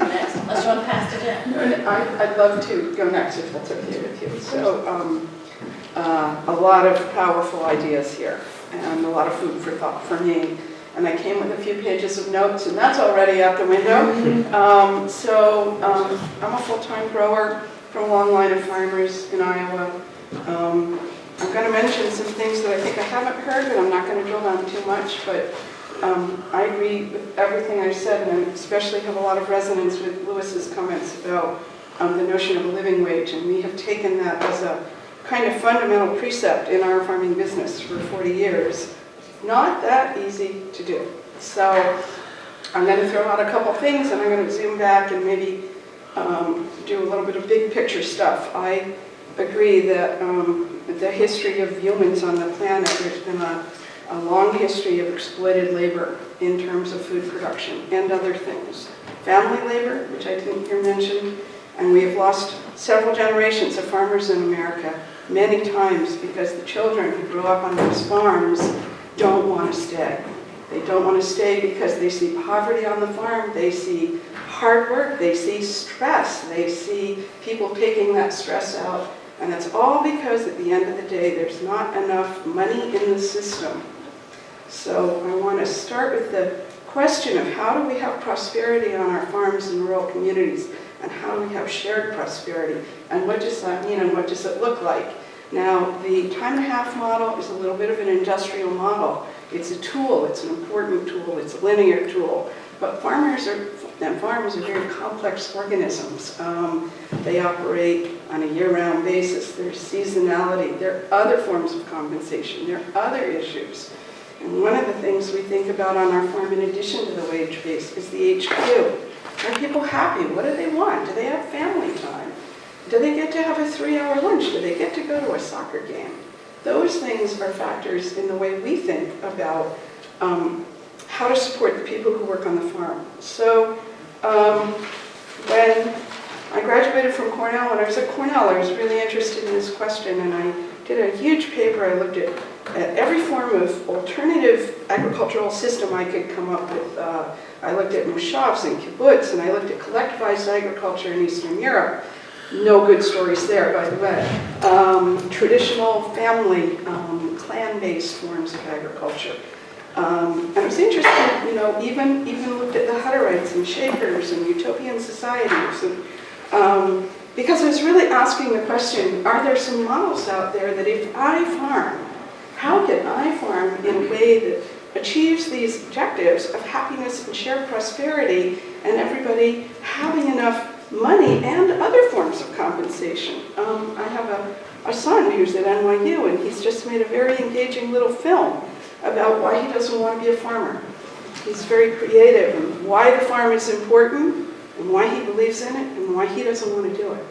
next, unless you want to pass to Jen. I'd love to go next if that's okay with you. So a lot of powerful ideas here and a lot of food for thought for me. And I came with a few pages of notes, and that's already out the window. I'm a full-time grower from a long line of farmers in Iowa. I'm going to mention some things that I think I haven't heard, but I'm not going to drill down too much. But I agree with everything I said, and I especially have a lot of resonance with Lewis's comments about the notion of a living wage, and we have taken that as a kind of fundamental precept in our farming business for 40 years. Not that easy to do. So I'm going to throw out a couple things, and I'm going to zoom back and maybe do a little bit of big picture stuff. I agree that the history of humans on the planet, there's been a long history of exploited labor in terms of food production and other things. Family labor, which I didn't hear mentioned, and we have lost several generations of farmers in America many times because the children who grew up on those farms don't want to stay. They don't want to stay because they see poverty on the farm, they see hard work, they see stress, they see people taking that stress out, and that's all because at the end of the day there's not enough money in the system. So I want to start with the question of how do we have prosperity on our farms and rural communities, and how do we have shared prosperity, and what does that mean, and what does it look like? Now, the time and a half model is a little bit of an industrial model. It's a tool, it's an important tool, it's a linear tool, but farms are very complex organisms. They operate on a year-round basis. There's seasonality, there are other forms of compensation, there are other issues. And one of the things we think about on our farm, in addition to the wage base, is the HQ. Are people happy? What do they want? Do they have family time? Do they get to have a 3-hour lunch? Do they get to go to a soccer game? Those things are factors in the way we think about how to support the people who work on the farm. So when I graduated from Cornell, when I was at Cornell, I was really interested in this question, and I did a huge paper. I looked at every form of alternative agricultural system I could come up with. I looked at moshavs and kibbutz, and I looked at collectivized agriculture in Eastern Europe. No good stories there, by the way. Traditional family, clan-based forms of agriculture. And I was interested, even looked at the Hutterites and Shakers and utopian societies, and because I was really asking the question, are there some models out there that if I farm, how can I farm in a way that achieves these objectives of happiness and shared prosperity and everybody having enough money and other forms of compensation? I have a son who's at NYU, and he's just made a very engaging little film about why he doesn't want to be a farmer. He's very creative, and why the farm is important, and why he believes in it, and why he doesn't want to do it.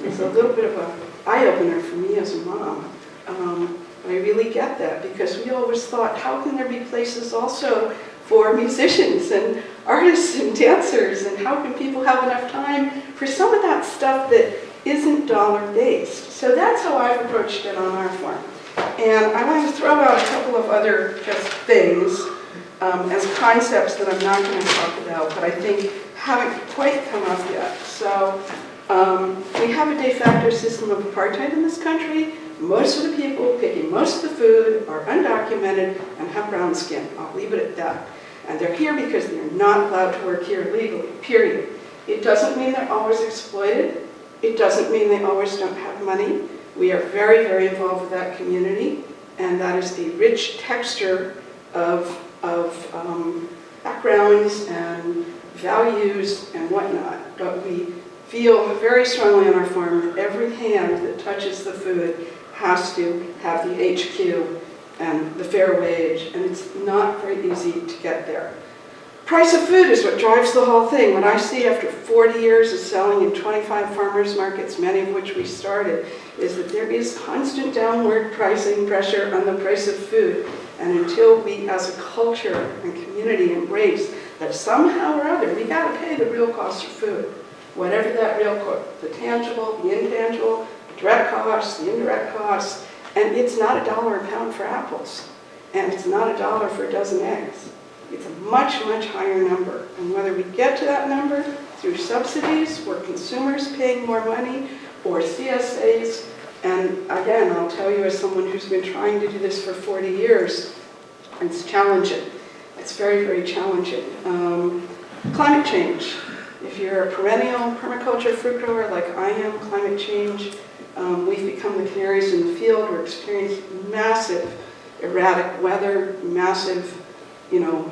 It's a little bit of an eye-opener for me as a mom. I really get that, because we always thought, how can there be places also for musicians and artists and dancers, and how can people have enough time for some of that stuff that isn't dollar-based? So that's how I've approached it on our farm. And I want to throw out a couple of other just things as concepts that I'm not going to talk about, but I think haven't quite come up yet. So we have a de facto system of apartheid in this country. Most of the people picking most of the food are undocumented and have brown skin. I'll leave it at that. And they're here because they're not allowed to work here legally, period. It doesn't mean they're always exploited. It doesn't mean they always don't have money. We are very, very involved with that community, and that is the rich texture of backgrounds and values and whatnot. But we feel very strongly on our farm that every hand that touches the food has to have the HQ and the fair wage, and it's not very easy to get there. Price of food is what drives the whole thing. What I see after 40 years of selling in 25 farmers markets, many of which we started, is that there is constant downward pricing pressure on the price of food. And until we as a culture and community embrace that somehow or other, we gotta pay the real cost of food. Whatever that real cost, the tangible, the intangible, the direct costs, the indirect costs, and it's not $1 a pound for apples. And it's not $1 for a dozen eggs. It's a much, much higher number. And whether we get to that number through subsidies, or consumers paying more money, or CSAs, and again, I'll tell you as someone who's been trying to do this for 40 years, it's challenging. It's very, very challenging. Climate change. If you're a perennial permaculture fruit grower like I am, climate change, we've become the canaries in the field. We're experiencing massive erratic weather, massive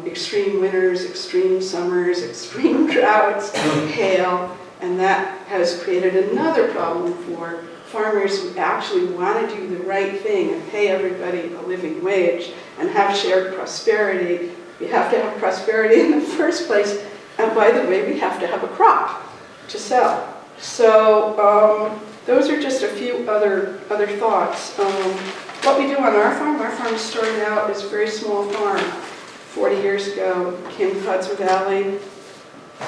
extreme winters, extreme summers, extreme droughts, hail, and that has created another problem for farmers who actually want to do the right thing and pay everybody a living wage and have shared prosperity. We have to have prosperity in the first place, and by the way, we have to have a crop to sell. So those are just a few other thoughts. What we do on our farm started out as a very small farm 40 years ago, came to Hudson Valley,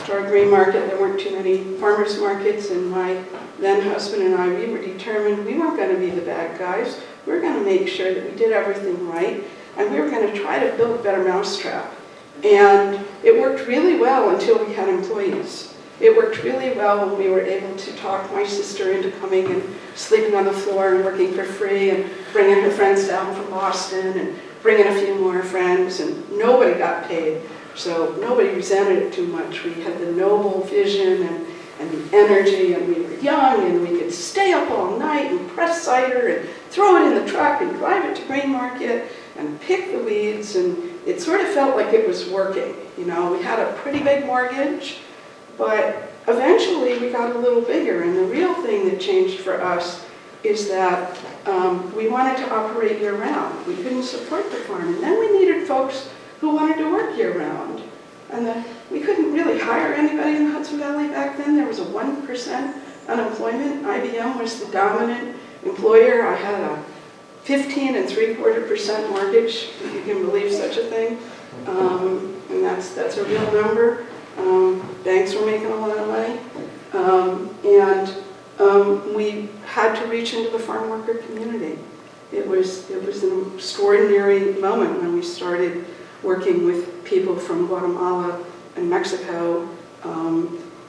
started grain market. There weren't too many farmers markets, and my then husband and I, we were determined we weren't going to be the bad guys. We were going to make sure that we did everything right, and we were going to try to build a better mousetrap. And it worked really well until we had employees. It worked really well when we were able to talk my sister into coming and sleeping on the floor and working for free and bringing her friends down from Boston and bringing a few more friends, and nobody got paid. So nobody resented it too much. We had the noble vision and the energy, and we were young, and we could stay up all night and press cider and throw it in the truck and drive it to grain market and pick the weeds, and it sort of felt like it was working. We had a pretty big mortgage, but eventually we got a little bigger, and the real thing that changed for us is that we wanted to operate year-round. We couldn't support the farm, and then we needed folks who wanted to work year-round. And we couldn't really hire anybody in the Hudson Valley back then. There was a 1% unemployment. IBM was the dominant employer. I had a 15.75% mortgage, if you can believe such a thing. And that's a real number. Banks were making a lot of money. We had to reach into the farm worker community. It was an extraordinary moment when we started working with people from Guatemala and Mexico,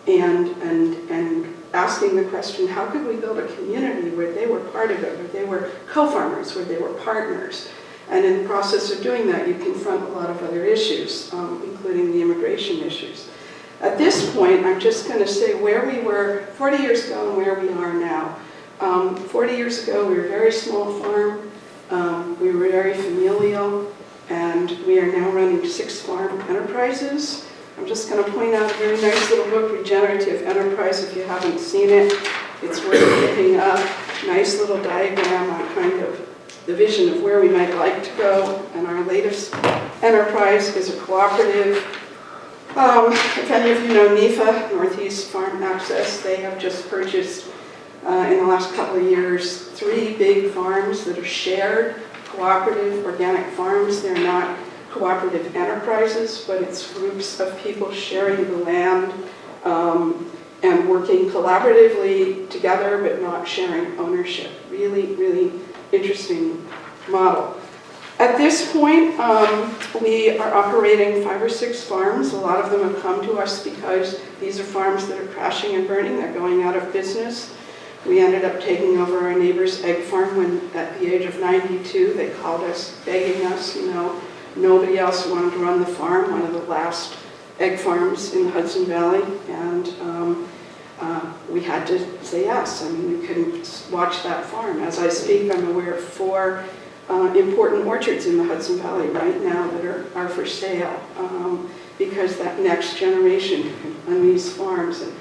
and asking the question, how could we build a community where they were part of it, where they were co-farmers, where they were partners? And in the process of doing that, you confront a lot of other issues, including the immigration issues. At this point, I'm just going to say where we were 40 years ago and where we are now. 40 years ago, we were a very small farm. We were very familial, and we are now running 6 farm enterprises. I'm just going to point out a very nice little book, Regenerative Enterprise, if you haven't seen it. It's worth picking up. Nice little diagram on kind of the vision of where we might like to go. And our latest enterprise is a cooperative. If any of you know NEFA, Northeast Farm Access, they have just purchased, in the last couple of years, 3 big farms that are shared, cooperative organic farms. They're not cooperative enterprises, but it's groups of people sharing the land and working collaboratively together, but not sharing ownership. Really, really interesting model. At this point, we are operating 5 or 6 farms. A lot of them have come to us because these are farms that are crashing and burning. They're going out of business. We ended up taking over our neighbor's egg farm when, at the age of 92, they called us, begging us, nobody else wanted to run the farm, one of the last egg farms in the Hudson Valley, and we had to say yes. I mean, we couldn't watch that farm. As I speak, I'm aware of 4 important orchards in the Hudson Valley right now that are for sale, because that next generation can run these farms. And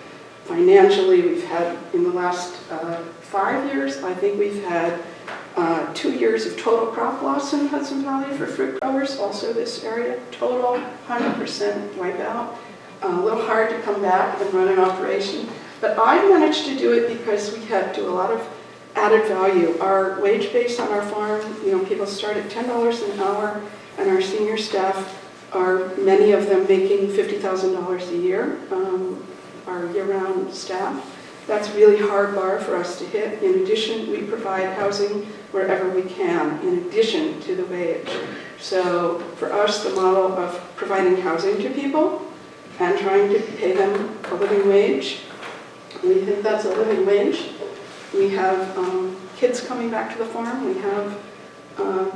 financially, we've had, in the last 5 years, I think we've had 2 years of total crop loss in the Hudson Valley for fruit growers, also this area, total 100% wipeout. A little hard to come back and run an operation, but I managed to do it because we had to do a lot of added value. Our wage base on our farm, people start at $10 an hour, and our senior staff are, many of them, making $50,000 a year, our year-round staff. That's a really hard bar for us to hit. In addition, we provide housing wherever we can, in addition to the wage. So for us, the model of providing housing to people and trying to pay them a living wage, we think that's a living wage. We have kids coming back to the farm. We have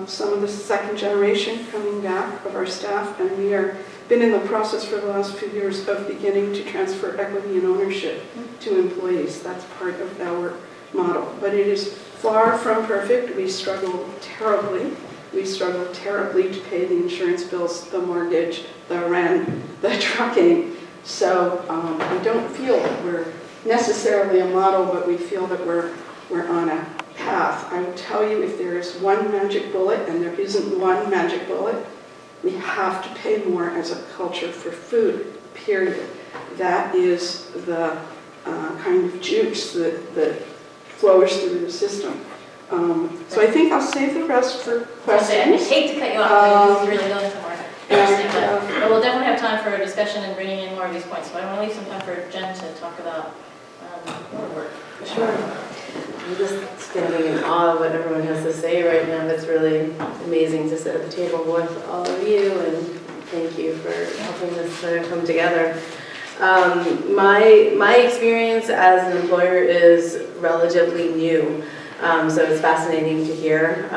some of the second generation coming back of our staff, and we are been in the process for the last few years of beginning to transfer equity and ownership to employees. That's part of our model. But it is far from perfect. We struggle terribly We struggle terribly to pay the insurance bills, the mortgage, the rent, the trucking. So we don't feel that we're necessarily a model, but we feel that we're on a path. I will tell you, if there is one magic bullet, and there isn't one magic bullet, we have to pay more as a culture for food, period. That is the kind of juice that flows through the system. So I think I'll save the rest for questions. I hate to cut you off, but you really going somewhere. And, But we'll definitely have time for a discussion and bringing in more of these points. So I want to leave some time for Jen to talk about your work. Sure. I'm just standing in awe of what everyone has to say right now. It's really amazing to sit at the table with all of you, and thank you for helping this come together. My experience as an employer is relatively new, so it's fascinating to hear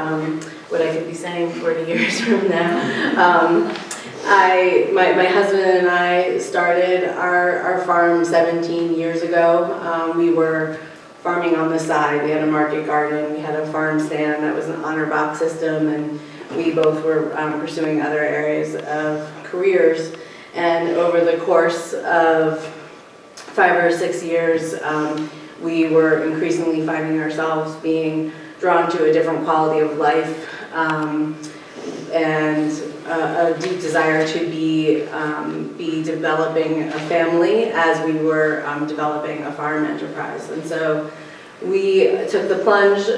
what I could be saying 40 years from now. My husband and I started our farm 17 years ago. We were farming on the side. We had a market garden, we had a farm stand that was an honor box system, and we both were pursuing other areas of careers. And over the course of 5 or 6 years, we were increasingly finding ourselves being drawn to a different quality of life, and a deep desire to be developing a family as we were developing a farm enterprise. And so we took the plunge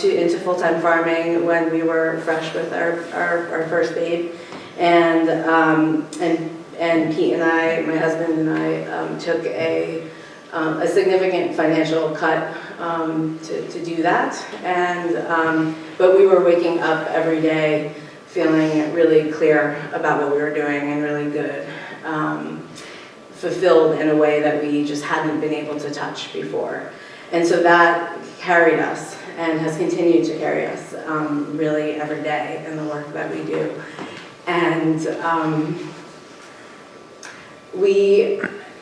into full-time farming when we were fresh with our first babe, and Pete and I, my husband and I, took a significant financial cut to do that, and but we were waking up every day feeling really clear about what we were doing and really good, fulfilled in a way that we just hadn't been able to touch before. And so that carried us and has continued to carry us really every day in the work that we do. And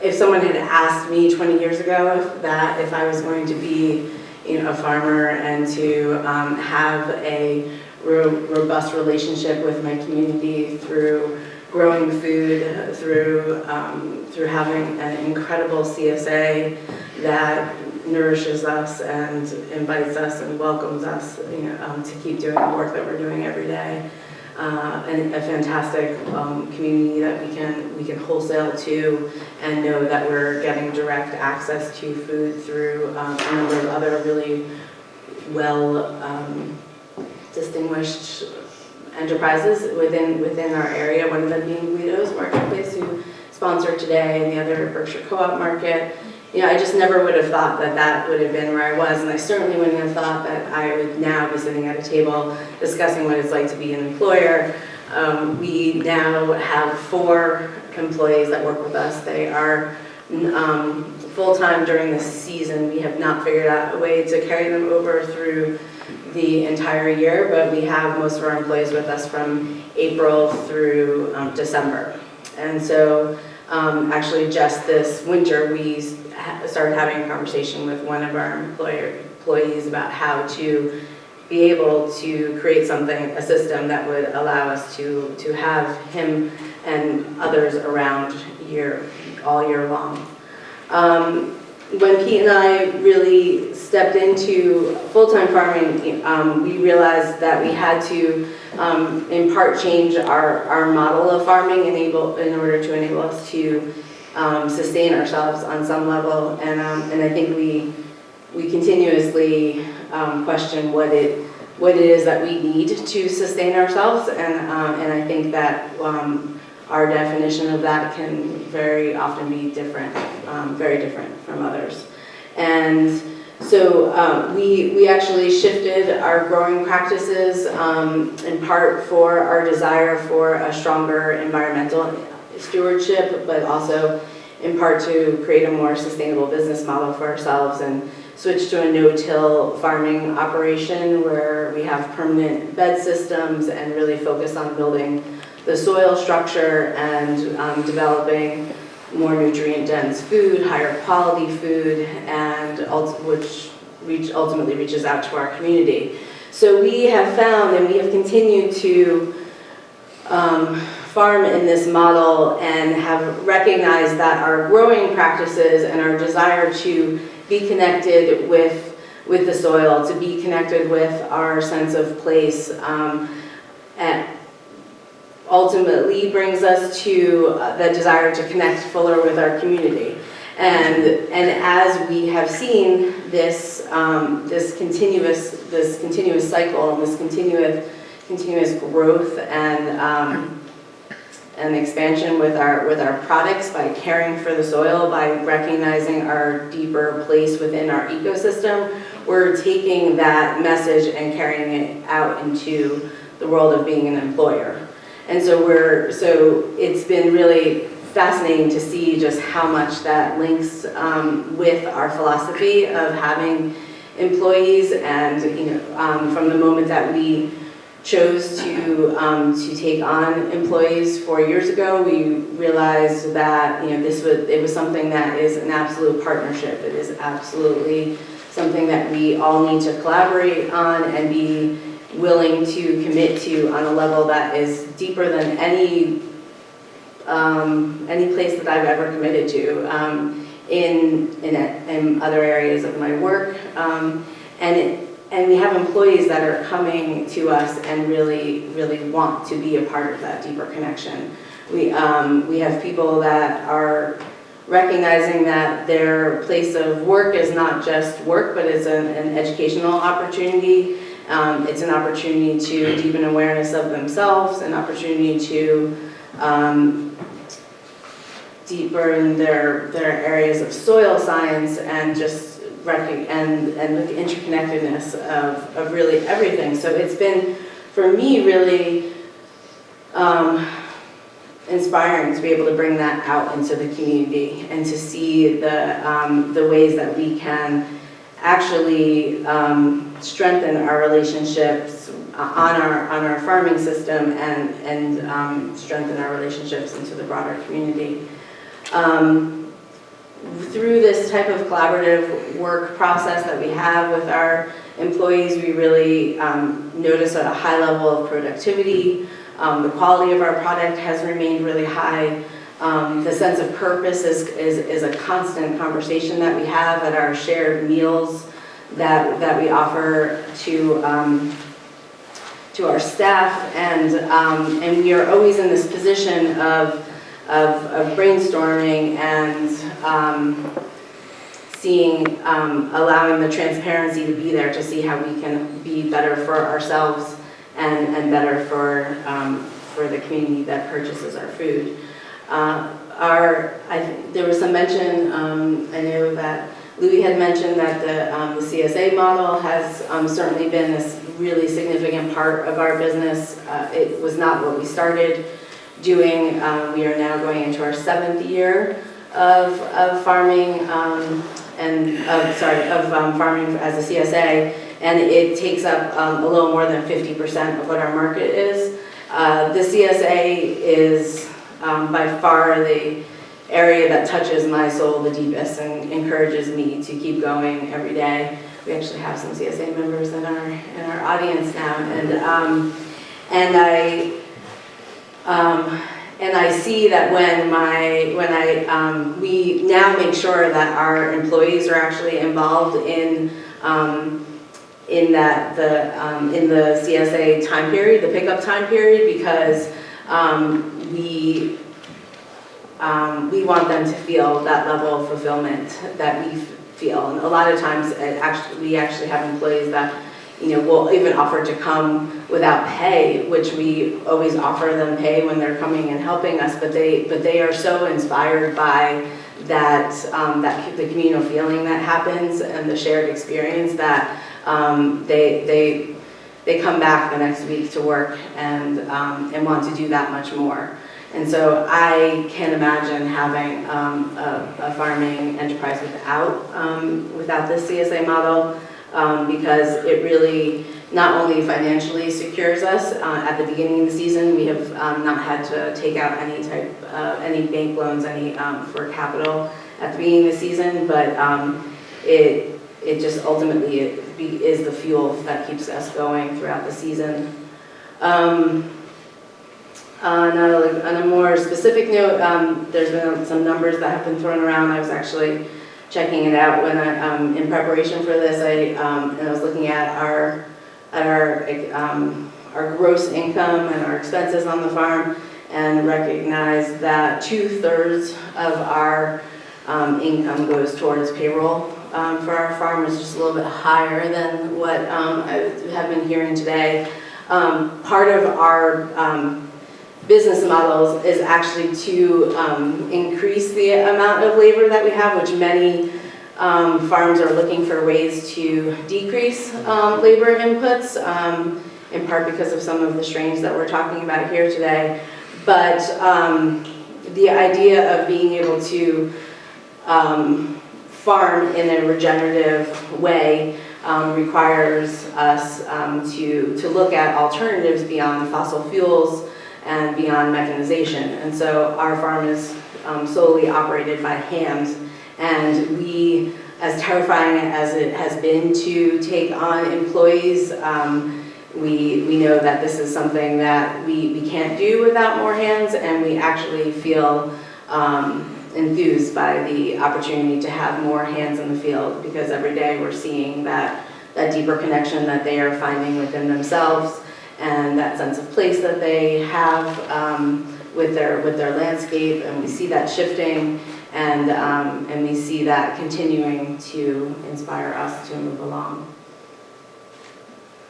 if someone had asked me 20 years ago if I was going to be a farmer and to have a robust relationship with my community through growing food, through having an incredible CSA that nourishes us and invites us and welcomes us, to keep doing the work that we're doing every day, and a fantastic community that we can wholesale to, and know that we're getting direct access to food through a number of other really well distinguished enterprises within our area, one of them being Guido's Marketplace, who sponsored today, and the other Berkshire Co-op Market. I just never would have thought that would have been where I was, and I certainly wouldn't have thought that I would now be sitting at a table discussing what it's like to be an employer. We now have 4 employees that work with us. They are full-time during this season. We have not figured out a way to carry them over through the entire year, but we have most of our employees with us from April through December. And so actually just this winter, we started having a conversation with one of our employees about how to be able to create a system that would allow us to have him and others around all year long. When Pete and I really stepped into full-time farming, we realized that we had to, in part, change our model of farming in order to enable us to sustain ourselves on some level. And I think we continuously question what it is that we need to sustain ourselves, and I think that our definition of that can very often be different, very different from others. And so we actually shifted our growing practices in part for our desire for a stronger environmental stewardship, but also in part to create a more sustainable business model for ourselves, and switch to a no-till farming operation where we have permanent bed systems and really focus on building the soil structure and developing more nutrient-dense food, higher quality food, and which ultimately reaches out to our community. So we have found, and we have continued to farm in this model and have recognized that our growing practices and our desire to be connected with the soil, to be connected with our sense of place, and ultimately brings us to the desire to connect fuller with our community. And as we have seen this this continuous cycle and this continuous growth and expansion with our products, by caring for the soil, by recognizing our deeper place within our ecosystem, we're taking that message and carrying it out into the world of being an employer. And so it's been really fascinating to see just how much that links with our philosophy of having employees. And from the moment that we chose to take on employees 4 years ago, we realized that it was something that is an absolute partnership. It is absolutely something that we all need to collaborate on and be willing to commit to on a level that is deeper than any place that I've ever committed to in other areas of my work. And we have employees that are coming to us and really, really want to be a part of that deeper connection. We have people that are recognizing that their place of work is not just work, but it's an educational opportunity. It's an opportunity to deepen awareness of themselves, an opportunity to deepen their areas of soil science, and just and the interconnectedness of really everything. So it's been, for me, really inspiring to be able to bring that out into the community and to see the ways that we can actually strengthen our relationships on our farming system and strengthen our relationships into the broader community. Through this type of collaborative work process that we have with our employees, we really notice a high level of productivity. The quality of our product has remained really high. The sense of purpose is a constant conversation that we have at our shared meals that we offer to our staff, and we are always in this position of brainstorming and allowing the transparency to be there to see how we can be better for ourselves and better for the community that purchases our food. There was some mention, I know that Louis had mentioned that the CSA model has certainly been this really significant part of our business. It was not what we started doing. We are now going into our 7th year of farming farming as a CSA, and it takes up a little more than 50% of what our market is. The CSA is by far the area that touches my soul the deepest and encourages me to keep going every day. We actually have some CSA members in our audience now, and I see that we now make sure that our employees are actually involved in the CSA time period, the pickup time period, because we want them to feel that level of fulfillment that we feel. And a lot of times, we actually have employees that will even offer to come without pay, which we always offer them pay when they're coming and helping us. But they are so inspired by that the communal feeling that happens and the shared experience that they come back the next week to work and want to do that much more. And so I can't imagine having a farming enterprise without this CSA model, because it really not only financially secures us. At the beginning of the season, we have not had to take out any bank loans, for capital at the beginning of the season, but it it just ultimately is the fuel that keeps us going throughout the season. On a more specific note, there's been some numbers that have been thrown around. I was actually checking it out when in preparation for this. And I was looking at our gross income and our expenses on the farm, and recognized that 2/3 of our income goes towards payroll for our farm, is just a little bit higher than what I have been hearing today. Part of our business models is actually to increase the amount of labor that we have, which many farms are looking for ways to decrease labor inputs, in part because of some of the strains that we're talking about here today. But the idea of being able to farm in a regenerative way requires us to look at alternatives beyond fossil fuels and beyond mechanization. And so our farm is solely operated by hand, and we, as terrifying as it has been to take on employees, we know that this is something that we can't do without more hands, and we actually feel enthused by the opportunity to have more hands in the field, because every day we're seeing that deeper connection that they are finding within themselves, and that sense of place that they have with their landscape, and we see that shifting, and we see that continuing to inspire us to move along.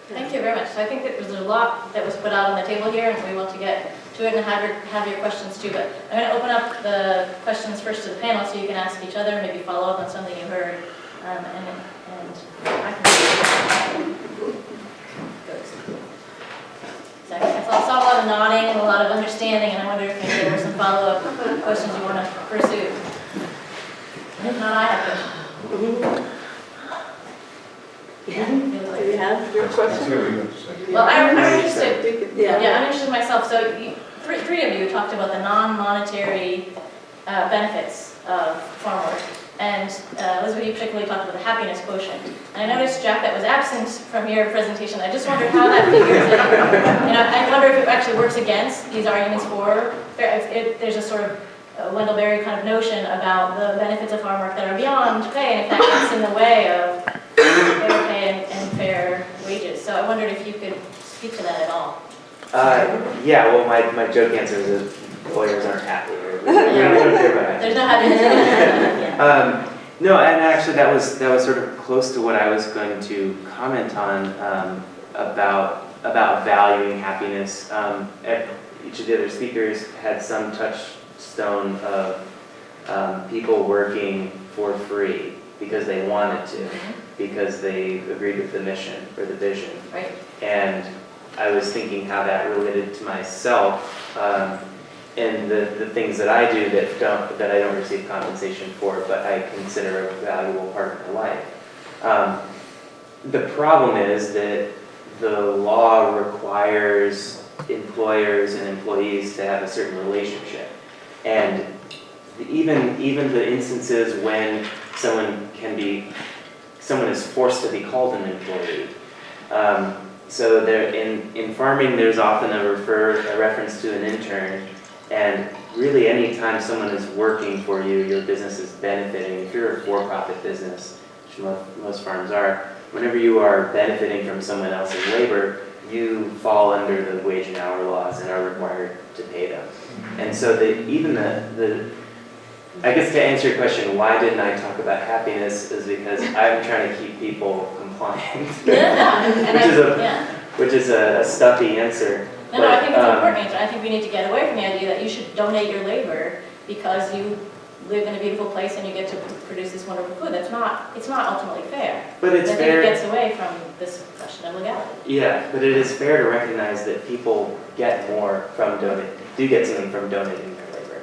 Thank you very much. So I think that there's a lot that was put out on the table here, and we want to get to it and have your questions too. But I'm going to open up the questions first to the panel, so you can ask each other, maybe follow up on something you heard, and I can. So I saw a lot of nodding and a lot of understanding, and I wonder if maybe there were some follow-up questions you want to pursue. If not, I have them. Do you have your question? Well, I'm interested. Yeah. I'm interested myself. So three of you talked about the non-monetary benefits of farm work. And Elizabeth, you particularly talked about the happiness quotient. And I noticed, Jack, that was absent from your presentation. I just wondered how that figures in. And I wonder if it actually works against these arguments for, if there's a sort of Wendell Berry kind of notion about the benefits of farm work that are beyond pay, and if that gets in the way of fair pay and fair wages. So I wondered if you could speak to that at all. Yeah, well, my joke answer is that lawyers aren't happy. We don't care about it. There's no happiness. Yeah. No, and actually that was sort of close to what I was going to comment on about valuing happiness. Each of the other speakers had some touchstone of people working for free because they wanted to, because they agreed with the mission or the vision. Right. And I was thinking how that related to myself. And the things that I do that I don't receive compensation for, but I consider a valuable part of my life. The problem is that the law requires employers and employees to have a certain relationship, and even the instances when someone is forced to be called an employee. So there in farming, there's often a reference to an intern. And really, any time someone is working for you, your business is benefiting. If you're a for-profit business, which most farms are, whenever you are benefiting from someone else's labor, you fall under the wage and hour laws and are required to pay them. And so I guess to answer your question, why didn't I talk about happiness, is because I'm trying to keep people compliant, which is a stuffy answer. No, I think it's an important answer. I think we need to get away from the idea that you should donate your labor because you live in a beautiful place and you get to produce this wonderful food. It's not ultimately fair. But it's fair. I think it gets away from this question of legality. Yeah, but it is fair to recognize that people get more from get something from donating their labor,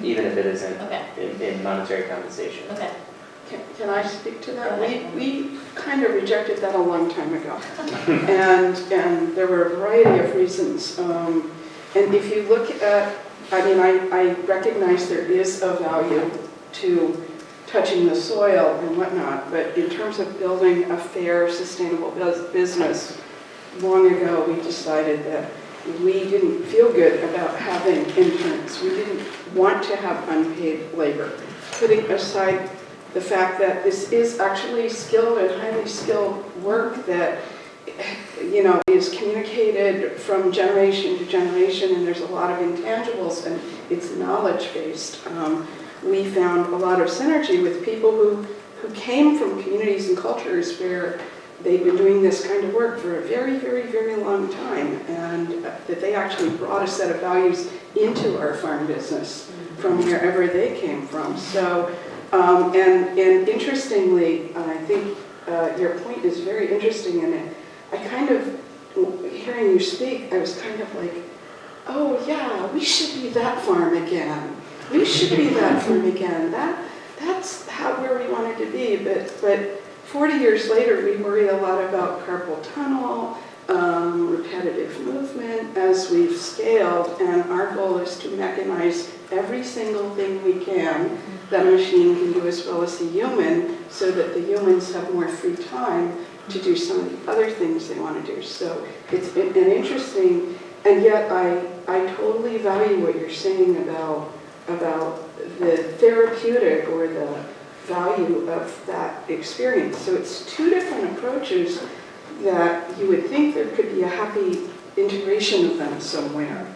even if it isn't in monetary compensation. Okay. Can I speak to that? We kind of rejected that a long time ago. and there were a variety of reasons. And if you look at, I recognize there is a value to touching the soil and whatnot, but in terms of building a fair, sustainable business, long ago we decided that we didn't feel good about having interns. We didn't want to have unpaid labor. Putting aside the fact that this is actually skilled and highly skilled work that, you know, is communicated from generation to generation, and there's a lot of intangibles, and it's knowledge-based. We found a lot of synergy with people who came from communities and cultures where they've been doing this kind of work for a very, very, very long time, and that they actually brought a set of values into our farm business from wherever they came from. So, and interestingly, I think your point is very interesting, and I kind of, hearing you speak, I was kind of like, oh yeah, we should be that farm again. We should be that farm again. That's where we wanted to be, but 40 years later, we worry a lot about carpal tunnel, repetitive movement as we've scaled, and our goal is to mechanize every single thing we can that a machine can do as well as the human, so that the humans have more free time to do some of the other things they want to do. So it's an interesting, and yet I totally value what you're saying about the therapeutic or the value of that experience. So it's two different approaches that you would think there could be a happy integration of them somewhere.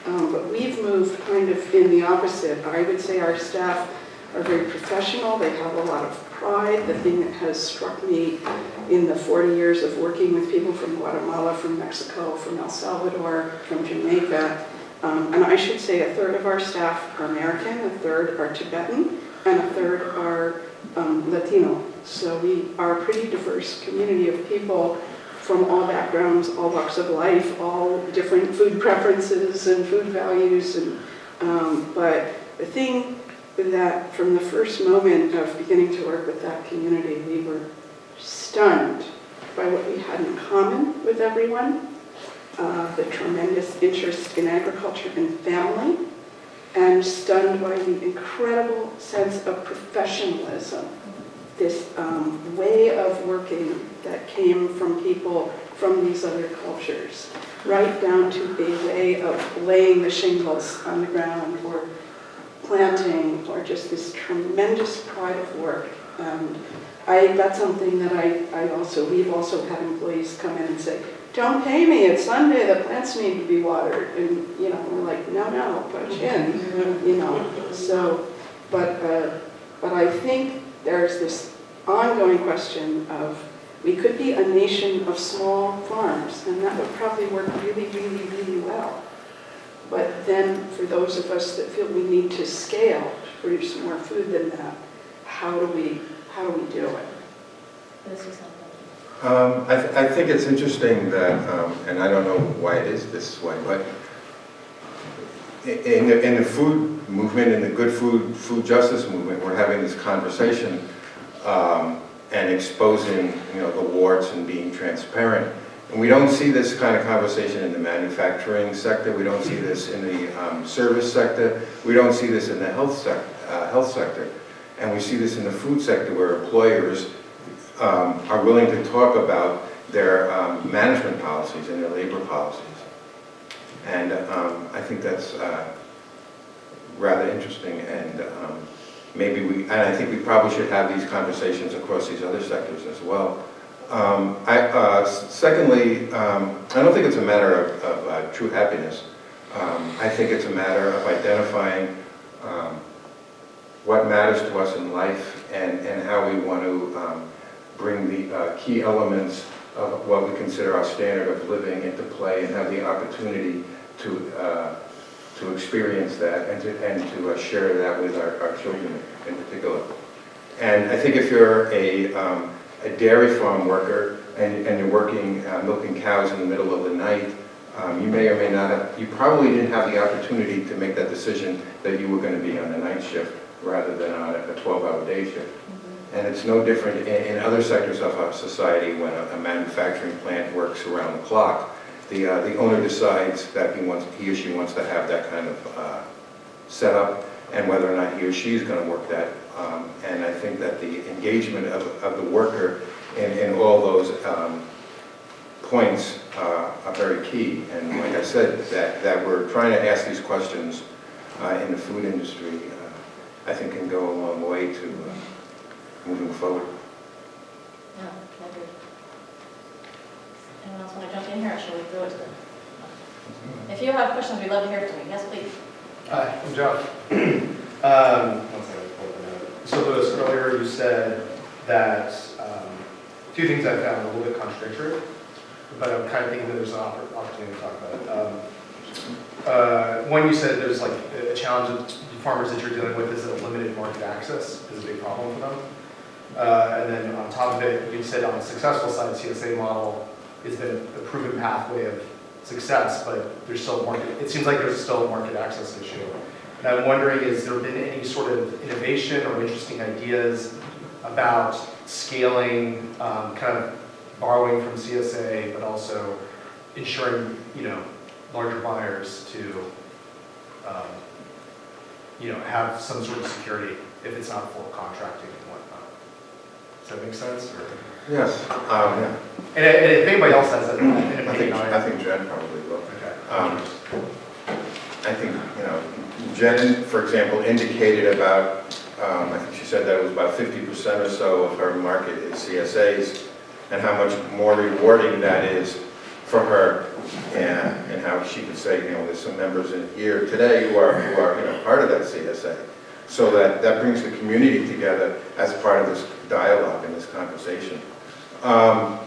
But we've moved kind of in the opposite. I would say our staff are very professional. They have a lot of pride. The thing that has struck me in the 40 years of working with people from Guatemala, from Mexico, from El Salvador, from Jamaica, and I should say a third of our staff are American, a third are Tibetan, and a third are Latino. So we are a pretty diverse community of people from all backgrounds, all walks of life, all different food preferences and food values. And, but the thing that from the first moment of beginning to work with that community, we were stunned by what we had in common with everyone, the tremendous interest in agriculture and family, and stunned by the incredible sense of professionalism, this way of working that came from people from these other cultures, right down to a way of laying the shingles on the ground or planting, or just this tremendous pride of work. And that's something that we've also had employees come in and say, don't pay me, it's Sunday, the plants need to be watered. And, you know, we're like, no, punch in, you know. So, but I think there's this ongoing question of, we could be a nation of small farms, and that would probably work really, really, really well. But then for those of us that feel we need to scale to produce more food than that, how do we do it? I think it's interesting that, and I don't know why it is this way, but in the food movement, in the good food justice movement, we're having this conversation and exposing, you know, the warts and being transparent. And we don't see this kind of conversation in the manufacturing sector. We don't see this in the service sector. We don't see this in the health sector. And we see this in the food sector, where employers are willing to talk about their management policies and their labor policies. And I think that's rather interesting, and I think we probably should have these conversations across these other sectors as well. Secondly, I don't think it's a matter of true happiness. I think it's a matter of identifying what matters to us in life, and how we want to bring the key elements of what we consider our standard of living into play, and have the opportunity to experience that, and to share that with our children in particular. And I think if you're a dairy farm worker and you're working milking cows in the middle of the night, you may or may not have, you probably didn't have the opportunity to make that decision that you were going to be on the night shift rather than on a 12-hour day shift. And it's no different in other sectors of our society. When a manufacturing plant works around the clock, the owner decides that he or she wants to have that kind of setup, and whether or not he or she is going to work that And I think that the engagement of the worker in all those points are very key. And like I said, that we're trying to ask these questions in the food industry, I think can go a long way to moving forward. Yeah, I agree. Anyone else want to jump in here, or shall we throw it to them? If you have questions, we'd love to hear from you. Yes, please. Hi, I'm Jeff. One second, pull up the note. So Louis, earlier you said that two things I found a little bit contradictory, but I'm kind of thinking that there's an opportunity to talk about it. One, you said there's like a challenge that farmers that you're dealing with is that limited market access is a big problem for them. And then on top of it, you said on the successful side, CSA model has been a proven pathway of success, but there's still it seems like there's still a market access issue. And I'm wondering, has there been any sort of innovation or interesting ideas about scaling, kind of borrowing from CSA, but also ensuring, larger buyers to, have some sort of security if it's not full contracting and whatnot. Does that make sense? Or? Yes. Yeah. And if anybody else has an opinion on it. I think Jen probably will. Okay. I think, Jen, for example, indicated about, I think she said that it was about 50% or so of her market is CSAs, and how much more rewarding that is for her, and how she could say, there's some members in here today who are part of that CSA. So that brings the community together as part of this dialogue and this conversation. The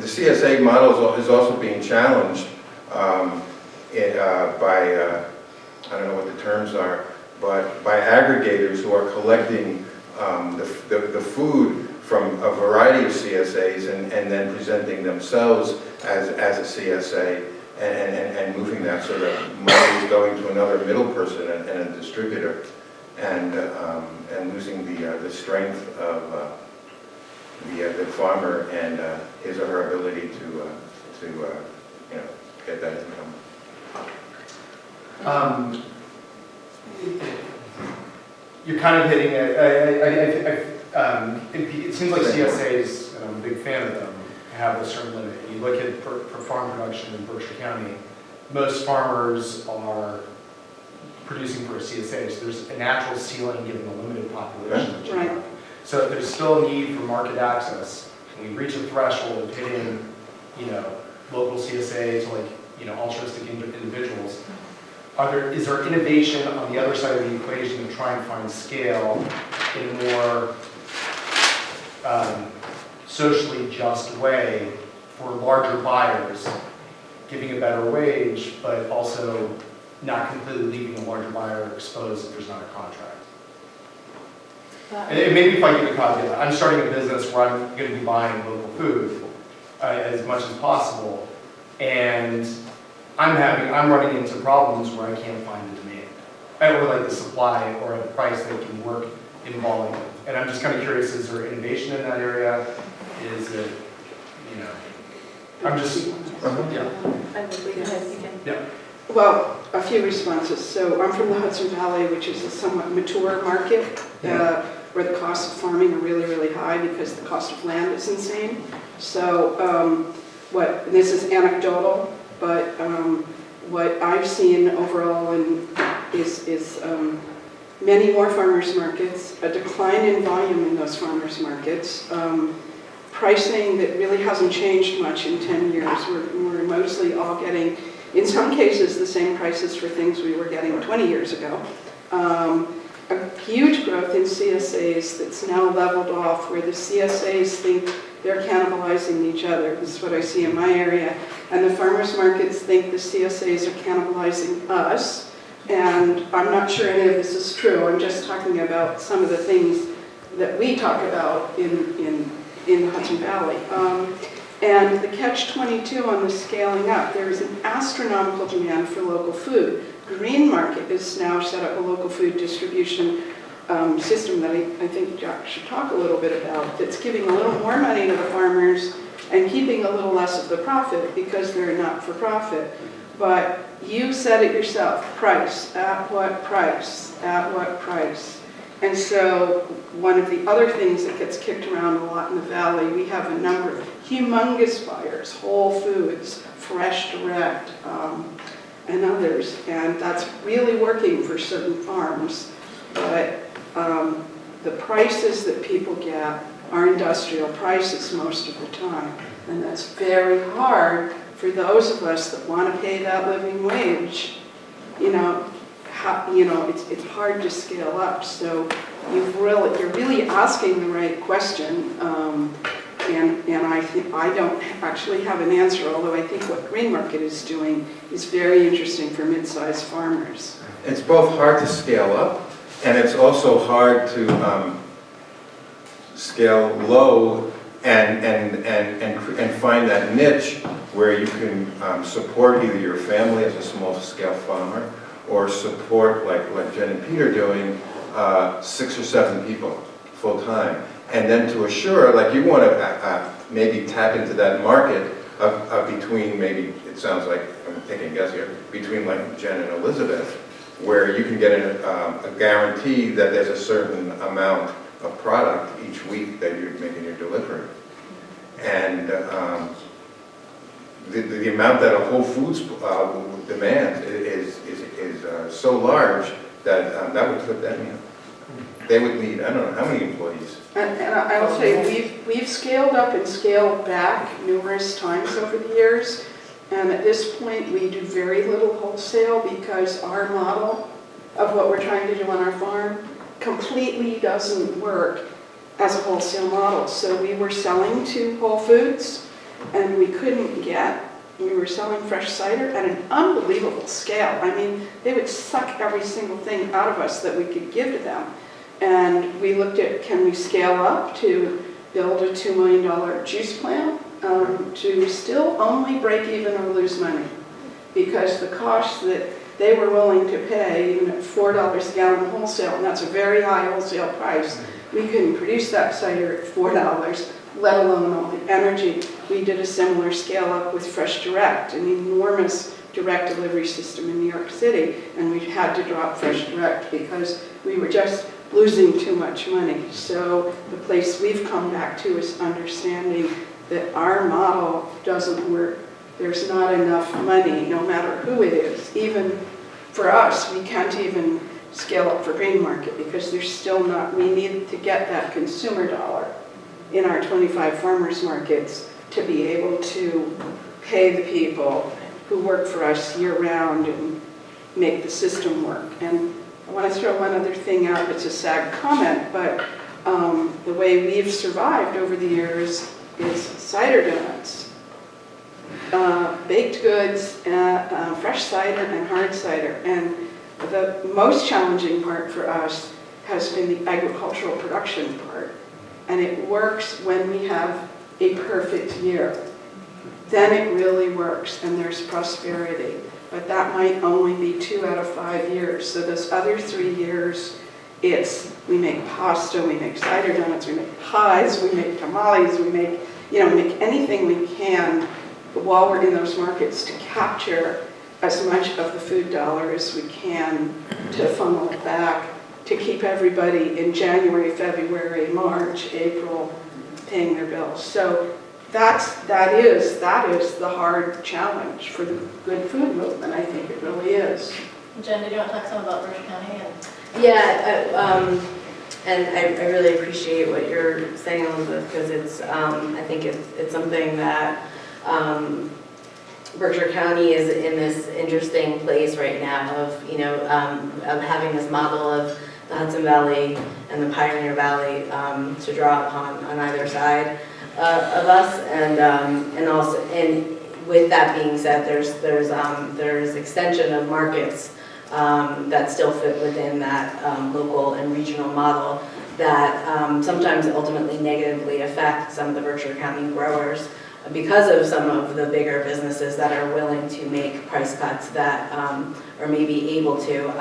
CSA model is also being challenged by, I don't know what the terms are, but by aggregators who are collecting the food from a variety of CSAs and then presenting themselves as a CSA and moving that so that money is going to another middle person and a distributor, and losing the strength of the farmer and his or her ability to get that income. You're kind of hitting it. It seems like CSAs, and I'm a big fan of them, have a certain limit. You look at for farm production in Berkshire County, most farmers are producing for a CSA, so there's a natural ceiling given the limited population that you Right. have. So if there's still a need for market access, and we reach a threshold of hitting, local CSAs, like, altruistic individuals, is there innovation on the other side of the equation to try and find scale in a more socially just way for larger buyers, giving a better wage, but also not completely leaving a larger buyer exposed if there's not a contract? And maybe if I give a caveat, I'm starting a business where I'm going to be buying local food as much as possible, and I'm running into problems where I can't find the demand, or like the supply, or a price that can work in volume. And I'm just kind of curious, is there innovation in that area? Is it, I'm just, yeah. Yeah. Well, a few responses. So I'm from the Hudson Valley, which is a somewhat mature market, where the costs of farming are really, really high because the cost of land is insane. So this is anecdotal, but what I've seen overall is many more farmers markets, a decline in volume in those farmers markets, pricing that really hasn't changed much in 10 years. We're mostly all getting, in some cases, the same prices for things we were getting 20 years ago. A huge growth in CSAs that's now leveled off, where the CSAs think they're cannibalizing each other. This is what I see in my area. And the farmers markets think the CSAs are cannibalizing us. And I'm not sure any of this is true. I'm just talking about some of the things that we talk about in the Hudson Valley. And the catch-22 on the scaling up, there is an astronomical demand for local food. Green Market is now set up a local food distribution system that I think Jack should talk a little bit about, that's giving a little more money to the farmers and keeping a little less of the profit because they're not for profit. But you said it yourself, price, at what price, at what price? And so one of the other things that gets kicked around a lot in the Valley, we have a number of humongous buyers, Whole Foods, Fresh Direct, and others, and that's really working for certain farms. But the prices that people get are industrial prices most of the time, and that's very hard for those of us that want to pay that living wage. It's hard to scale up. So you're really asking the right question, and I don't actually have an answer. Although I think what Green Market is doing is very interesting for mid-sized farmers. It's both hard to scale up, and it's also hard to scale low and find that niche where you can support either your family as a small-scale farmer or support, like Jen and Peter are doing, 6 or 7 people full-time. And then to assure, like you want to maybe tap into that market of between, maybe, it sounds like, I'm taking a guess here, between like Jen and Elizabeth, where you can get a guarantee that there's a certain amount of product each week that you're making your delivery. And the amount that a Whole Foods demands is so large that that would put them in. They would need, I don't know, how many employees? And I will say, we've scaled up and scaled back numerous times over the years. And at this point, we do very little wholesale because our model of what we're trying to do on our farm completely doesn't work as a wholesale model. So we were selling to Whole Foods, and we were selling fresh cider at an unbelievable scale. I mean, they would suck every single thing out of us that we could give to them. And we looked at, can we scale up to build a $2 million juice plant to still only break even or lose money? Because the cost that they were willing to pay, even at $4 a gallon wholesale, and that's a very high wholesale price, we couldn't produce that cider at $4, let alone all the energy. We did a similar scale up with Fresh Direct, an enormous direct delivery system in New York City, and we had to drop Fresh Direct because we were just losing too much money. So the place we've come back to is understanding that our model doesn't work. There's not enough money, no matter who it is. Even for us, we can't even scale up for Green Market because there's still not, we need to get that consumer dollar in our 25 farmers markets to be able to pay the people who work for us year-round and make the system work. And I want to throw one other thing out. It's a sad comment, but the way we've survived over the years is cider donuts, baked goods, fresh cider, and hard cider. And the most challenging part for us has been the agricultural production part. And it works when we have a perfect year. Then it really works, and there's prosperity. But that might only be 2 out of 5 years. So those other 3 years, we make pasta, we make cider donuts, we make pies, we make tamales, we make anything we can while we're in those markets to capture as much of the food dollar as we can to funnel it back to keep everybody in January, February, March, April paying their bills. So that is the hard challenge for the good food movement. I think it really is. Jen, did you want to talk some about Berkshire County? Yeah, and I really appreciate what you're saying, Elizabeth, because I think it's something that Berkshire County is in this interesting place right now of having this model of the Hudson Valley and the Pioneer Valley to draw upon on either side of us, and also, and with that being said, there's extension of markets that still fit within that local and regional model that sometimes ultimately negatively affect some of the Berkshire County growers because of some of the bigger businesses that are willing to make price cuts that or maybe able to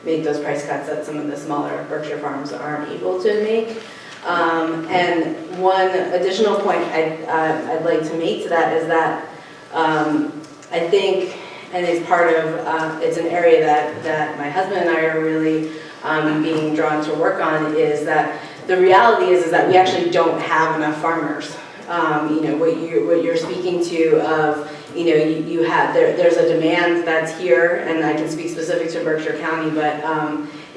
make those price cuts that some of the smaller Berkshire farms aren't able to make. And one additional point I'd like to make to that is that I think and it's part of, it's an area that my husband and I are really being drawn to work on, is that the reality is that we actually don't have enough farmers. You know, what you're speaking to of, you know, you have, there's a demand that's here, and I can speak specific to Berkshire County, but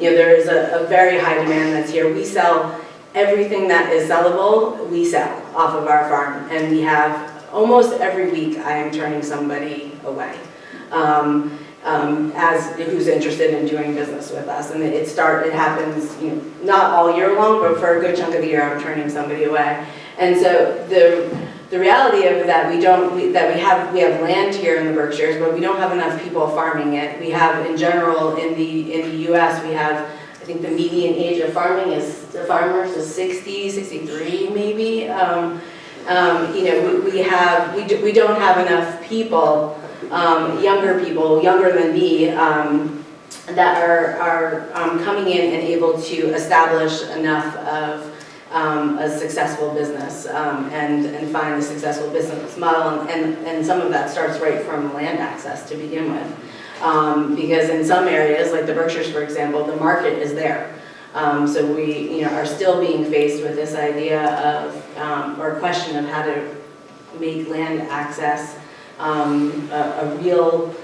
you know, there is a very high demand that's here. We sell everything that is sellable, we sell off of our farm, and we have almost every week I am turning somebody away. As who's interested in doing business with us, and it happens, you know, not all year long, but for a good chunk of the year I'm turning somebody away. And so the reality of that, we have land here in the Berkshires, but we don't have enough people farming it. We have, in general, in the U.S., we have, I think the median age of farmers is 60, 63 maybe. You know, we don't have enough people, younger than me, that are coming in and able to establish enough of a successful business and find a successful business model, and some of that starts right from land access to begin with, because in some areas like the Berkshires, for example, the market is there. So we, you know, are still being faced with this idea of or question of how to make land access a real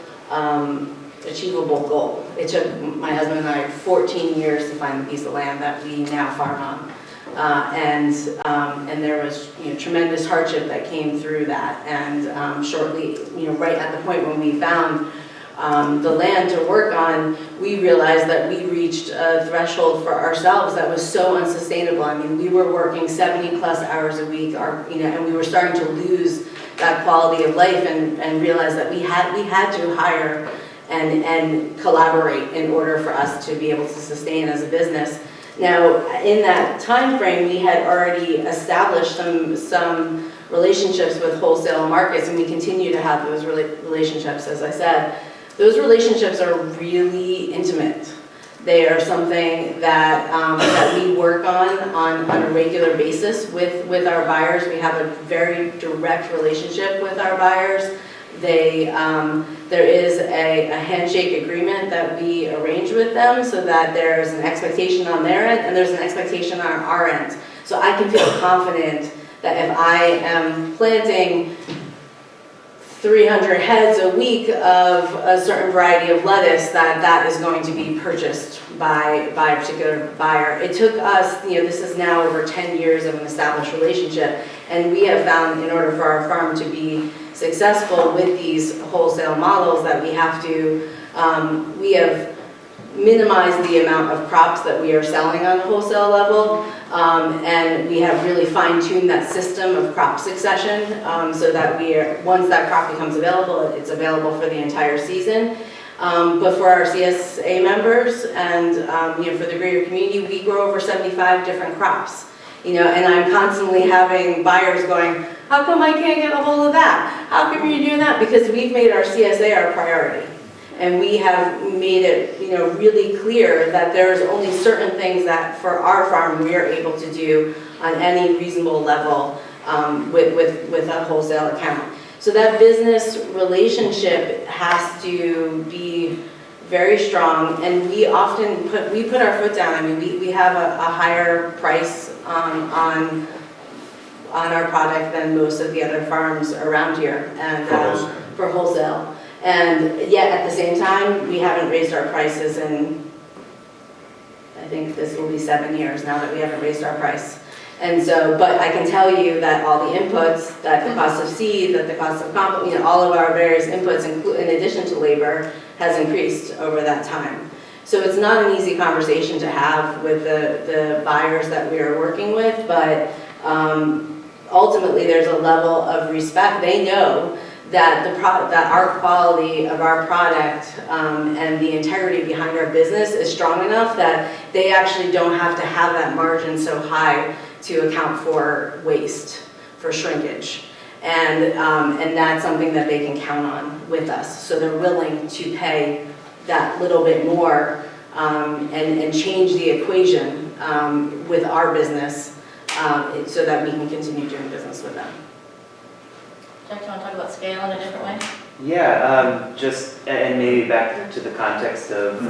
achievable goal. It took my husband and I 14 years to find the piece of land that we now farm on. And there was, you know, tremendous hardship that came through that, and shortly, you know, right at the point when we found the land to work on, we realized that we reached a threshold for ourselves that was so unsustainable. I mean, we were working 70 plus hours a week, and we were starting to lose that quality of life, and realized that we had to hire and collaborate in order for us to be able to sustain as a business. Now, in that time frame, we had already established some relationships with wholesale markets, and we continue to have those relationships, as I said. Those relationships are really intimate. They are something that, that we work on a regular basis with our buyers. We have a very direct relationship with our buyers. There is a handshake agreement that we arrange with them, so that there's an expectation on their end and there's an expectation on our end. So I can feel confident that if I am planting 300 heads a week of a certain variety of lettuce, that is going to be purchased by a particular buyer. It took us, you know, this is now over 10 years of an established relationship, and we have found, in order for our farm to be successful with these wholesale models, that we have minimized the amount of crops that we are selling on a wholesale level, and we have really fine-tuned that system of crop succession, so that once that crop becomes available, it's available for the entire season. But for our CSA members and you know, for the greater community, we grow over 75 different crops. You know, and I'm constantly having buyers going, how come I can't get a hold of that? How come you're doing that? Because we've made our CSA our priority. And we have made it, you know, really clear that there's only certain things that for our farm we are able to do on any reasonable level with a wholesale account. So that business relationship has to be very strong, and we often put our foot down. I mean, we have a higher price on our product than most of the other farms around here, and for wholesale. And yet at the same time, we haven't raised our prices in, I think this will be 7 years now that we haven't raised our price. And so, but I can tell you that all the inputs, that the cost of seed, that the cost of compost, you know, all of our various inputs, in addition to labor, has increased over that time. So it's not an easy conversation to have with the buyers that we are working with, but ultimately there's a level of respect. They know that that our quality of our product and the integrity behind our business is strong enough that they actually don't have to have that margin so high to account for waste, for shrinkage. And that's something that they can count on with us. So they're willing to pay that little bit more and change the equation with our business so that we can continue doing business with them. Jack, do you want to talk about scale in a different way? Yeah, and maybe back to the context of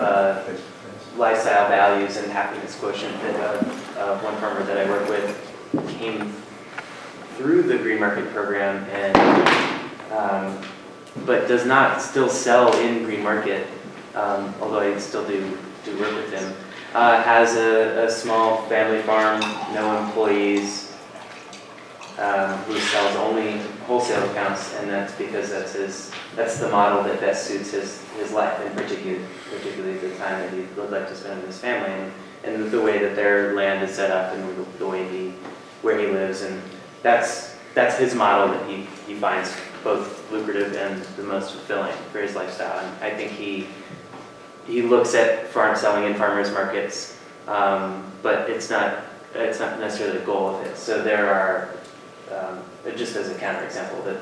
lifestyle values and happiness quotient that one farmer that I work with came through the green market program and but does not still sell in green market, although I still do work with him. Has a small family farm, no employees, who sells only wholesale accounts, and that's because that's the model that best suits his life, and particularly the time that he would like to spend with his family, and the way that their land is set up, and the way where he lives, and that's his model that he finds both lucrative and the most fulfilling for his lifestyle. And I think he looks at selling in farmers markets, but it's not necessarily the goal of it. So there are, just as a counterexample, that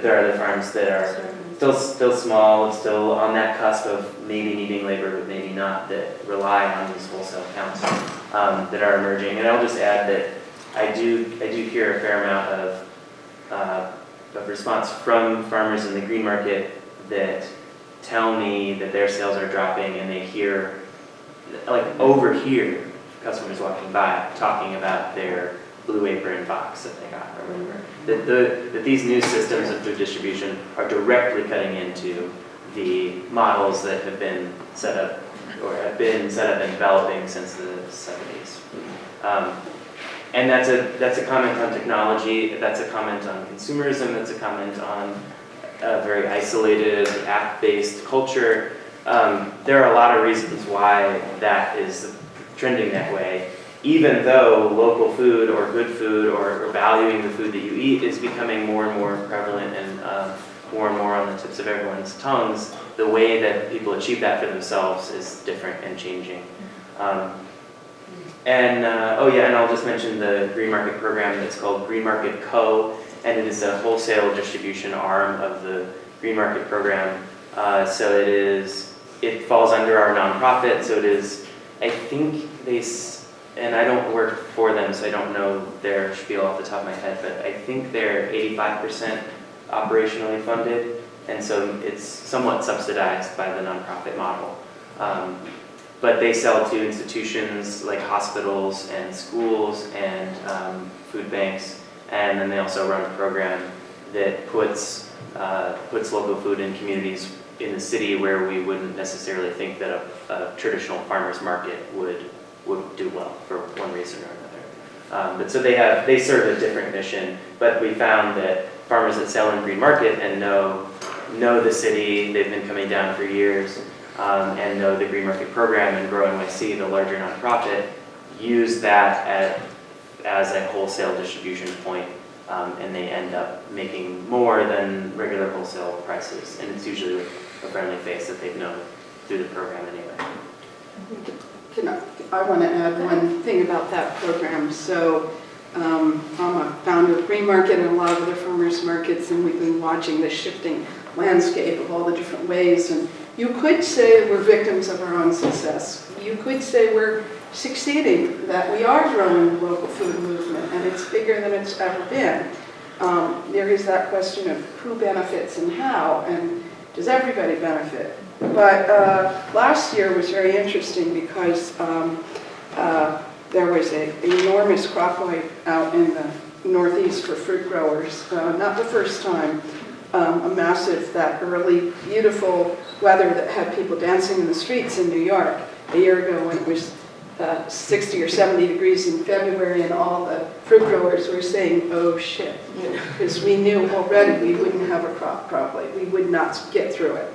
there are other farms that are still small, still on that cusp of maybe needing labor, but maybe not, that rely on these wholesale accounts that are emerging. And I'll just add that I do hear a fair amount of response from farmers in the green market that tell me that their sales are dropping, and they overhear customers walking by talking about their Blue Apron box that they got or whatever. That these new systems of food distribution are directly cutting into the models that have been set up and developing since the 70s. And that's a comment on technology, that's a comment on consumerism, that's a comment on a very isolated, app-based culture. There are a lot of reasons why that is trending that way, even though local food or good food or valuing the food that you eat is becoming more and more prevalent and more on the tips of everyone's tongues. The way that people achieve that for themselves is different and changing. And I'll just mention the Green Market program that's called Green Market Co., and it is a wholesale distribution arm of the Green Market program. So it falls under our nonprofit, so it is, I think and I don't work for them, so I don't know their spiel off the top of my head, but I think they're 85% operationally funded, and so it's somewhat subsidized by the nonprofit model. But they sell to institutions like hospitals and schools and food banks, and then they also run a program that puts local food in communities in the city where we wouldn't necessarily think that a traditional farmer's market would do well for one reason or another. But so they serve a different mission, but we found that farmers that sell in green market and know the city, they've been coming down for years, and know the Green Market program and Grow NYC, the larger nonprofit, use that as a wholesale distribution point, and they end up making more than regular wholesale prices, and it's usually with a friendly face that they've known through the program anyway. I want to add one thing about that program. So I'm a founder of Green Market and a lot of other farmers markets, and we've been watching the shifting landscape of all the different ways. And you could say we're victims of our own success. You could say we're succeeding, that we are growing the local food movement, and it's bigger than it's ever been. There is that question of who benefits and how, and does everybody benefit? But last year was very interesting because there was an enormous crop wipe out in the Northeast for fruit growers. Not the first time. A massive, that early, beautiful weather that had people dancing in the streets in New York a year ago when it was 60 or 70 degrees in February, and all the fruit growers were saying, oh shit, because we knew already we wouldn't have a crop probably. We would not get through it.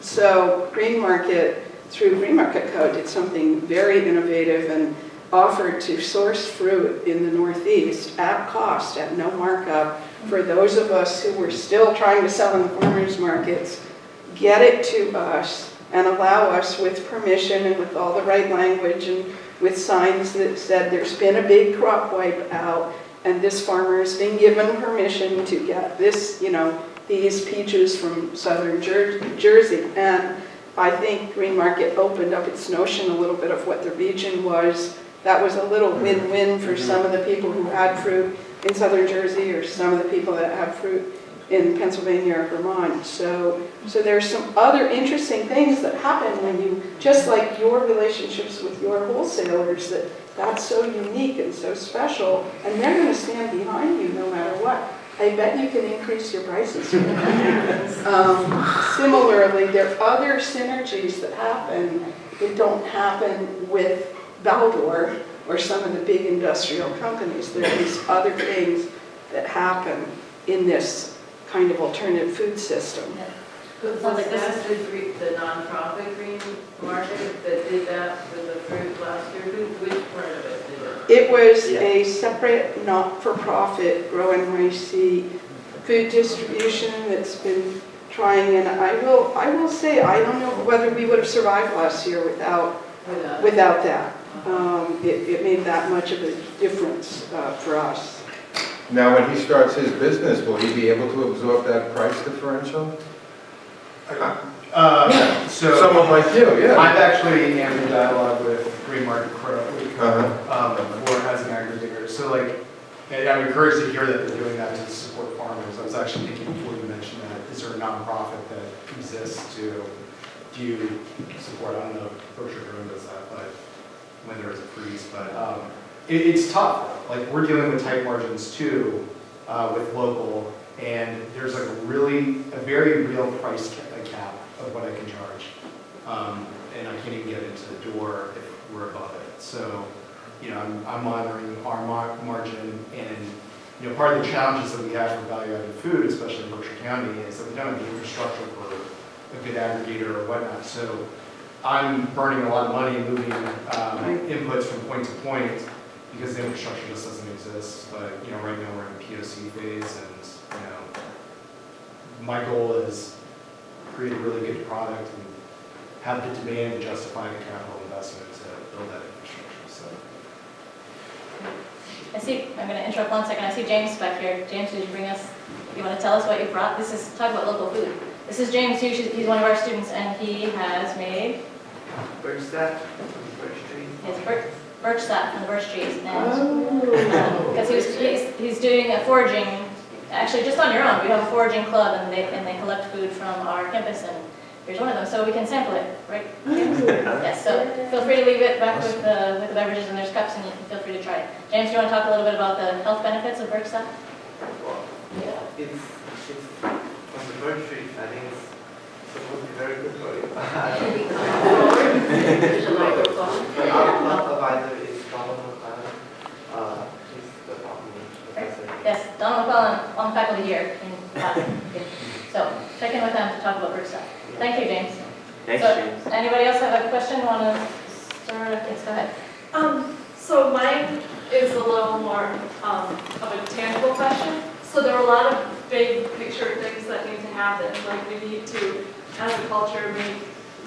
So Green Market, through Green Market Co., did something very innovative and offered to source fruit in the Northeast at cost, at no markup, for those of us who were still trying to sell in the farmers markets, get it to us and allow us with permission and with all the right language and with signs that said there's been a big crop wipe out and this farmer has been given permission to get this, these peaches from southern Jersey. And I think Green Market opened up its notion a little bit of what the region was. That was a little win-win for some of the people who had fruit in southern Jersey, or some of the people that have fruit in Pennsylvania or Vermont. So there's some other interesting things that happen when you, just like your relationships with your wholesalers, that's so unique and so special, and they're going to stand behind you no matter what. I bet you can increase your prices. Similarly, there are other synergies that happen that don't happen with Baldor or some of the big industrial companies. There are these other things that happen in this kind of alternative food system. Was that the nonprofit green market that did that with the fruit last year? Which part of it did it? It was a separate, not-for-profit Grow NYC food distribution that's been trying, and I will say, I don't know whether we would have survived last year without that. It made that much of a difference for us. Now, when he starts his business, will he be able to absorb that price differential? So Someone like you, yeah. I've actually am in dialogue with Green Market Crow or as an aggregator. So like, and I'm encouraged to hear that they're doing that to support farmers. I was actually thinking before you mentioned that, is there a nonprofit that exists to do support? I don't know if Berkshire Green does that, but when there is a freeze, but it's tough. Like we're dealing with tight margins too with local, and there's like a very real price cap of what I can charge, and I can't even get into the door if we're above it. So, you know, I'm monitoring our margin, and you know, part of the challenges that we have for value-added food, especially in Berkshire County, is that we don't have the infrastructure for a good aggregator or whatnot. So, I'm burning a lot of money moving inputs from point to point because the infrastructure just doesn't exist. But you know, right now we're in the POC phase, and you know, my goal is create a really good product and have the demand to justify the capital investment to build that infrastructure. So. I see, I'm going to interrupt 1 second. I see James back here. James, did you bring us, you want to tell us what you brought? This is, talk about local food. This is James Hughes, he's one of our students, and he has made Birch sap, birch tree. his birch sap from the birch trees. Because he's doing a foraging, actually just on your own. We have a foraging club, and they collect food from our campus, and here's one of them. So we can sample it, right? Yes, so feel free to leave it back with the beverages, and there's cups, and you can feel free to try it. James, do you want to talk a little bit about the health benefits of birch sap? Well, it's from the birch tree. I think it's supposed to be very good for you. There's a microphone. But our health advisor is Donald McClellan. He's the professor. Yes, Donald McClellan on faculty here in Boston. So check in with them to talk about birch sap. Thank you, James. Thanks, So, James. anybody else have a question? Want to start? Yes, go ahead. So mine is a little more of a tangible question. So there are a lot of big picture things that need to happen. Like we need to, as a culture, we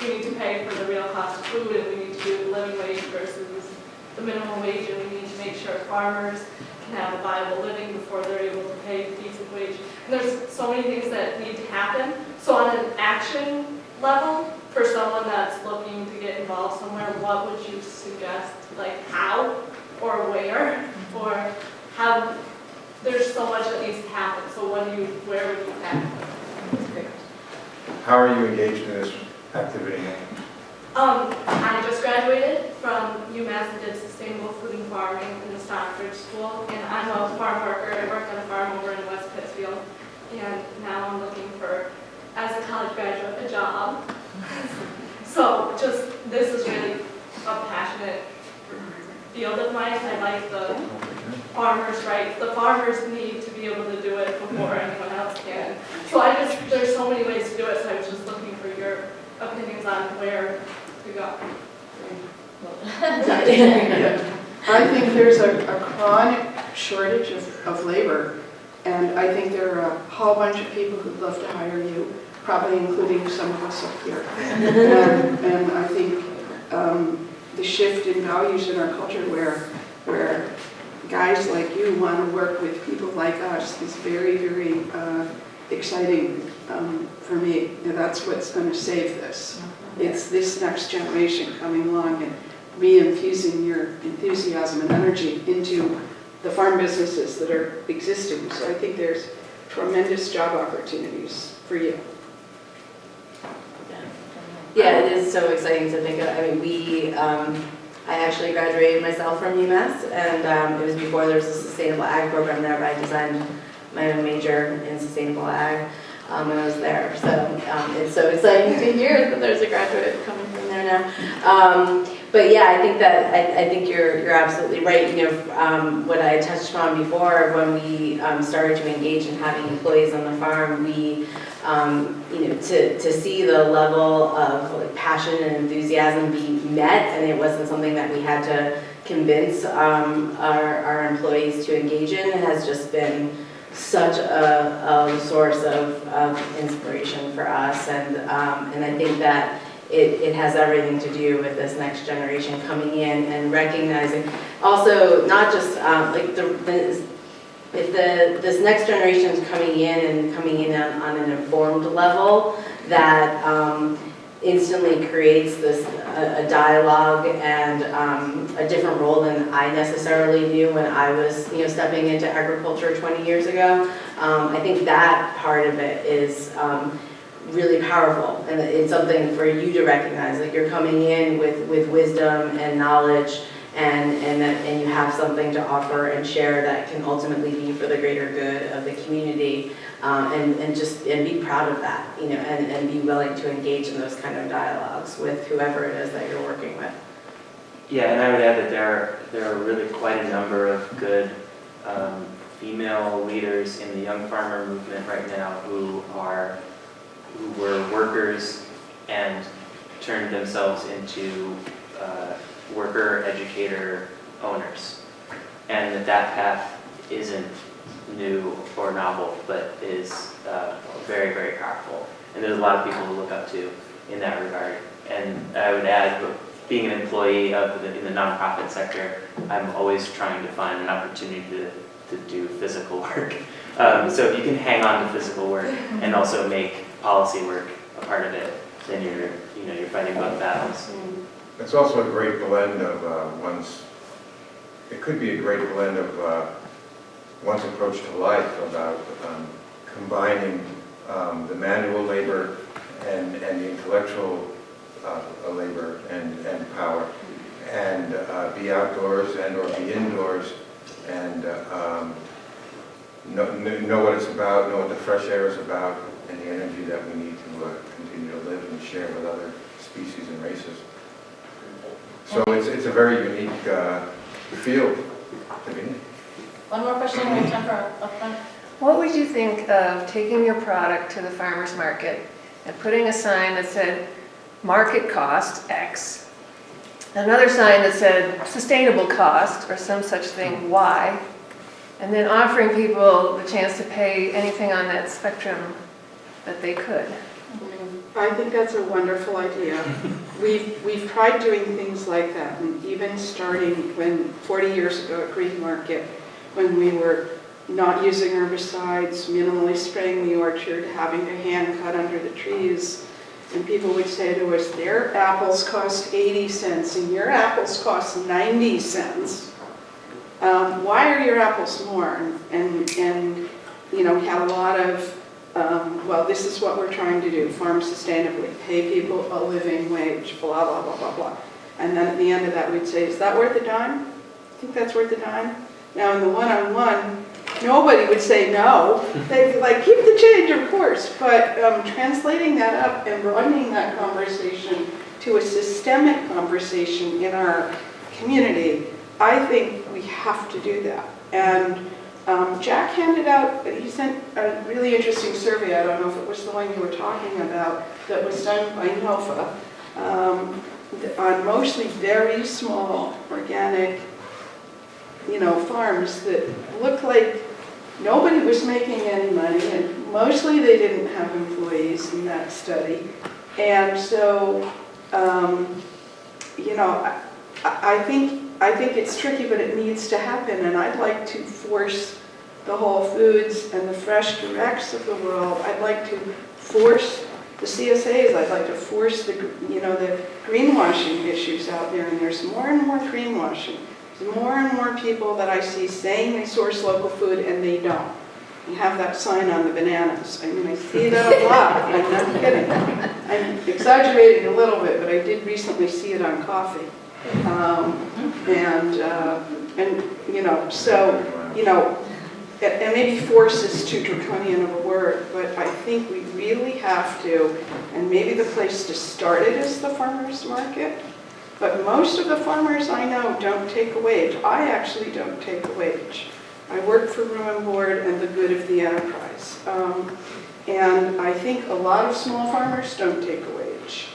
need to pay for the real cost of food, and we need to do the living wage versus the minimum wage, and we need to make sure farmers can have a viable living before they're able to pay a decent wage. And there's so many things that need to happen. So on an action level, for someone that's looking to get involved somewhere, what would you suggest? Like how or where or how? There's so much that needs to happen. So where would you act? How are you engaged in this activity? I just graduated from UMass and did sustainable food and farming in the Stockbridge School, and I'm a farm worker. I worked on a farm over in West Pittsfield, and now I'm looking for, as a college graduate, a job. So this is really a passionate field of mine. I like the farmers' rights. The farmers need to be able to do it before anyone else can. So there's so many ways to do it, so I was just looking for your opinions on where to go. I think there's a chronic shortage of labor, and I think there are a whole bunch of people who'd love to hire you, probably including some of us up here. And I think the shift in values in our culture where guys like you want to work with people like us is very, very exciting for me. And that's what's going to save this. It's this next generation coming along and re-infusing your enthusiasm and energy into the farm businesses that are existing. So I think there's tremendous job opportunities for you. Yeah, it is so exciting to think of. I mean, I actually graduated myself from UMass, and it was before there was a sustainable ag program there, but I designed my own major in sustainable ag when I was there. So it's so exciting to hear that there's a graduate coming from there now. But yeah, I think that I think you're absolutely right. You know, what I touched on before, when we started to engage in having employees on the farm, we you know, to see the level of like passion and enthusiasm be met, and it wasn't something that we had to convince our employees to engage in, has just been such a source of inspiration for us, and I think that it has everything to do with this next generation coming in and recognizing, also not just like if this next generation is coming in on an informed level, that instantly creates this a dialogue and a different role than I necessarily knew when I was stepping into agriculture 20 years ago. I think that part of it is really powerful, and it's something for you to recognize, like you're coming in with wisdom and knowledge, and you have something to offer and share that can ultimately be for the greater good of the community, and be proud of that, and be willing to engage in those kind of dialogues with whoever it is that you're working with. Yeah, and I would add that there are really quite a number of good female leaders in the young farmer movement right now who were workers and turned themselves into worker, educator, owners. And that path isn't new or novel, but is very, very powerful. And there's a lot of people to look up to in that regard. And I would add, being an employee in the nonprofit sector, I'm always trying to find an opportunity to do physical work. So if you can hang on to physical work and also make policy work a part of it, then you're fighting both battles. It's also a great blend of it could be a great blend of one's approach to life, about combining the manual labor and the intellectual labor and power, and be outdoors and or be indoors, and know what it's about, know what the fresh air is about, and the energy that we need to continue to live and share with other species and races. So it's a very unique field to be in. One more question, we have time for up front. What would you think of taking your product to the farmer's market and putting a sign that said market cost X, another sign that said sustainable cost or some such thing Y, and then offering people the chance to pay anything on that spectrum that they could? I think that's a wonderful idea. We've tried doing things like that, and even starting 40 years ago at Green Market, when we were not using herbicides, minimally spraying the orchard, having to hand cut under the trees, and people would say to us, their apples cost 80 cents and your apples cost 90 cents. Why are your apples more? And we had a lot of well, this is what we're trying to do, farm sustainably, pay people a living wage, blah, blah, blah, blah, blah. And then at the end of that, we'd say, is that worth a dime? Think that's worth a dime? Now, in the one-on-one, nobody would say no. They'd like, keep the change, of course. But translating that up and broadening that conversation to a systemic conversation in our community, I think we have to do that. And Jack handed out, he sent a really interesting survey, I don't know if it was the one you were talking about, that was done by NOFA, on mostly very small organic, farms that looked like nobody was making any money, and mostly they didn't have employees in that study. And so, I think it's tricky, but it needs to happen, and I'd like to force the Whole Foods and the Fresh Directs of the world. I'd like to force the CSAs. I'd like to force the greenwashing issues out there, and there's more and more greenwashing. There's more and more people that I see saying they source local food and they don't. You have that sign on the bananas. I mean, I see that a lot. I'm not kidding. I'm exaggerating a little bit, but I did recently see it on coffee. And and maybe force is too draconian of a word, but I think we really have to, and maybe the place to start it is the farmer's market, but most of the farmers I know don't take a wage. I actually don't take a wage. I work for room and board and the good of the enterprise. And I think a lot of small farmers don't take a wage.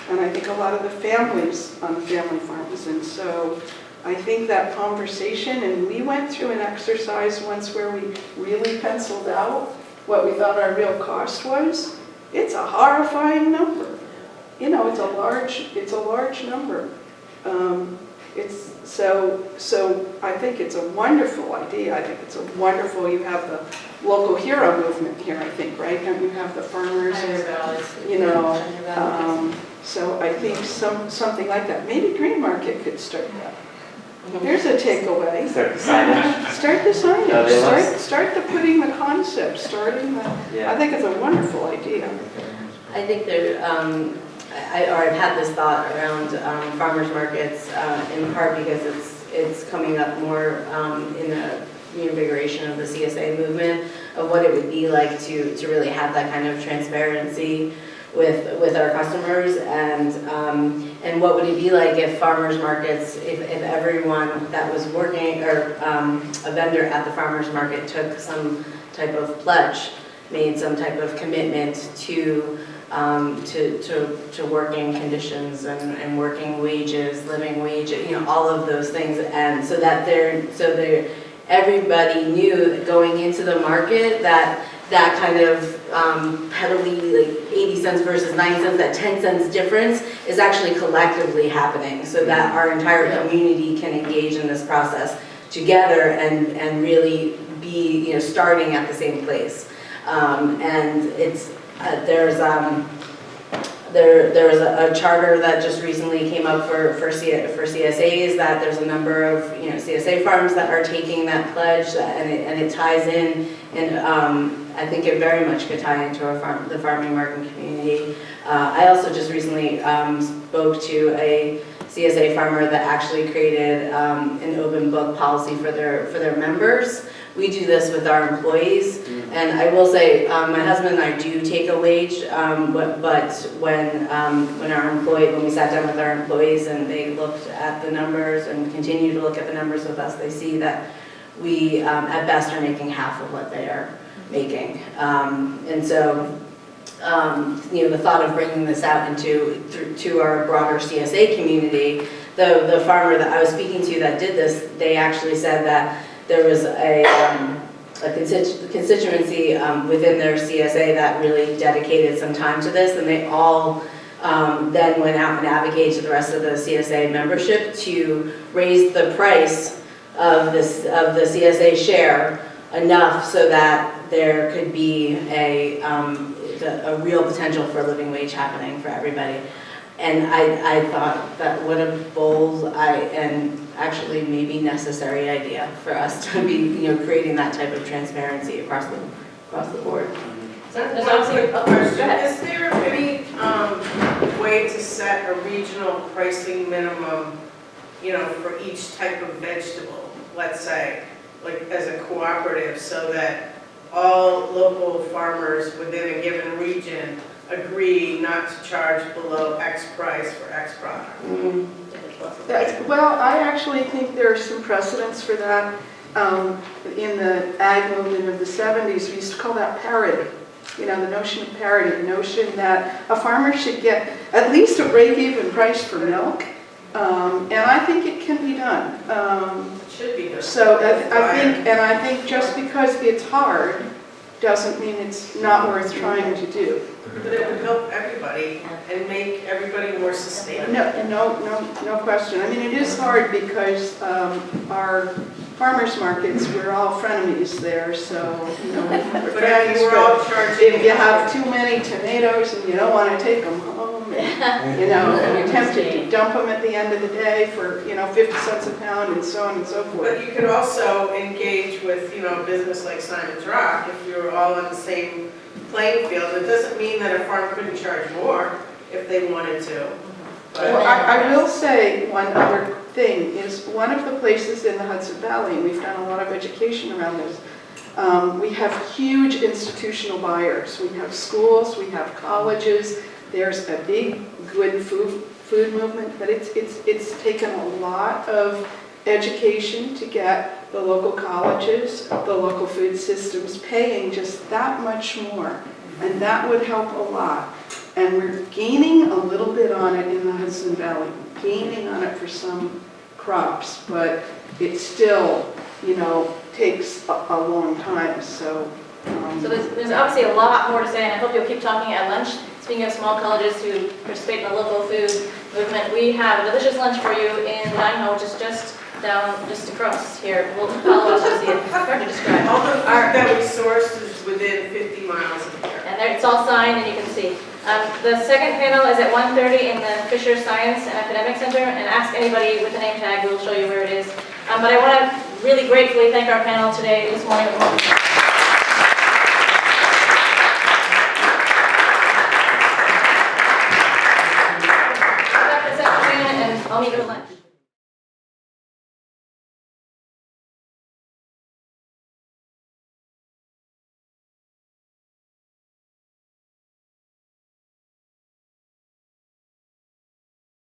And I think a lot of the families on family farms. And so I think that conversation, and we went through an exercise once where we really penciled out what we thought our real cost was. It's a horrifying number. You know, it's a large number. So I think it's a wonderful idea. I think it's a wonderful, you have the local hero movement here, I think, right? And you have the farmers, so I think something like that. Maybe Green Market could start that. Here's a takeaway. Start the signage. Start the signage. No, they must. Start the putting the concept, starting the, Yeah. I think it's a wonderful idea. I think there, I've had this thought around farmers markets in part because it's coming up more in the reinvigoration of the CSA movement of what it would be like to really have that kind of transparency with our customers and what would it be like if farmers markets, if everyone that was working or a vendor at the farmers market took some type of pledge, made some type of commitment to working conditions and working wages, living wage, all of those things, and so that everybody knew that going into the market that kind of peddly, like 80 cents versus 90 cents, that 10 cents difference is actually collectively happening, so that our entire community can engage in this process together and really be starting at the same place. And it's there's a charter that just recently came up for CSAs, that there's a number of CSA farms that are taking that pledge, and it ties in, and I think it very much could tie into the farming market community. I also just recently spoke to a CSA farmer that actually created an open book policy for their members. We do this with our employees, and I will say my husband and I do take a wage, but when we sat down with our employees and they looked at the numbers and continue to look at the numbers with us, they see that we at best are making half of what they are making, and so the thought of bringing this out to our broader CSA community, the farmer that I was speaking to that did this, they actually said that there was a constituency within their CSA that really dedicated some time to this, and they all then went out and advocated to the rest of the CSA membership to raise the price of the CSA share enough so that there could be a real potential for a living wage happening for everybody. And I thought that what a bold and actually maybe necessary idea for us to be creating that type of transparency across the board. There's also a question. Is there any way to set a regional pricing minimum, for each type of vegetable, let's say, like as a cooperative, so that all local farmers within a given region agree not to charge below X price for X product? Well, I actually think there are some precedents for that. In the ag movement of the 70s, we used to call that parity. The notion of parity, the notion that a farmer should get at least a break-even price for milk, and I think it can be done. It should be done. So I think just because it's hard doesn't mean it's not worth trying to do. But it would help everybody and make everybody more sustainable. No question. I mean, it is hard because our farmers markets, we're all frenemies there, so, we're But if you were all charging, if you have too many tomatoes and you don't want to take them home, them, and, and you're tempted to dump them at the end of the day for, 50 cents a pound and so on and so forth. But you could also engage with, a business like Simon's Rock, if you're all on the same playing field. It doesn't mean that a farm couldn't charge more if they wanted to. Well, I will say one other thing, is one of the places in the Hudson Valley, and we've done a lot of education around this, we have huge institutional buyers. We have schools, we have colleges, there's a big, good food movement, but it's taken a lot of education to get the local colleges, the local food systems paying just that much more, and that would help a lot. And we're gaining a little bit on it in the Hudson Valley, gaining on it for some crops, but it still, takes a long time, so. So there's obviously a lot more to say, and I hope you'll keep talking at lunch. Speaking of small colleges who participate in the local food movement, we have a delicious lunch for you in Idaho, which is just across here. We'll follow us to see it. Hard to describe. All the food that we source is within 50 miles of here. And there, it's all signed, and you can see. The second panel is at 1:30 in the Fisher Science and Academic Center, and ask anybody with a name tag, we'll show you where it is. But I want to really gratefully thank our panel today, this morning. Back this afternoon, and I'll meet you at lunch.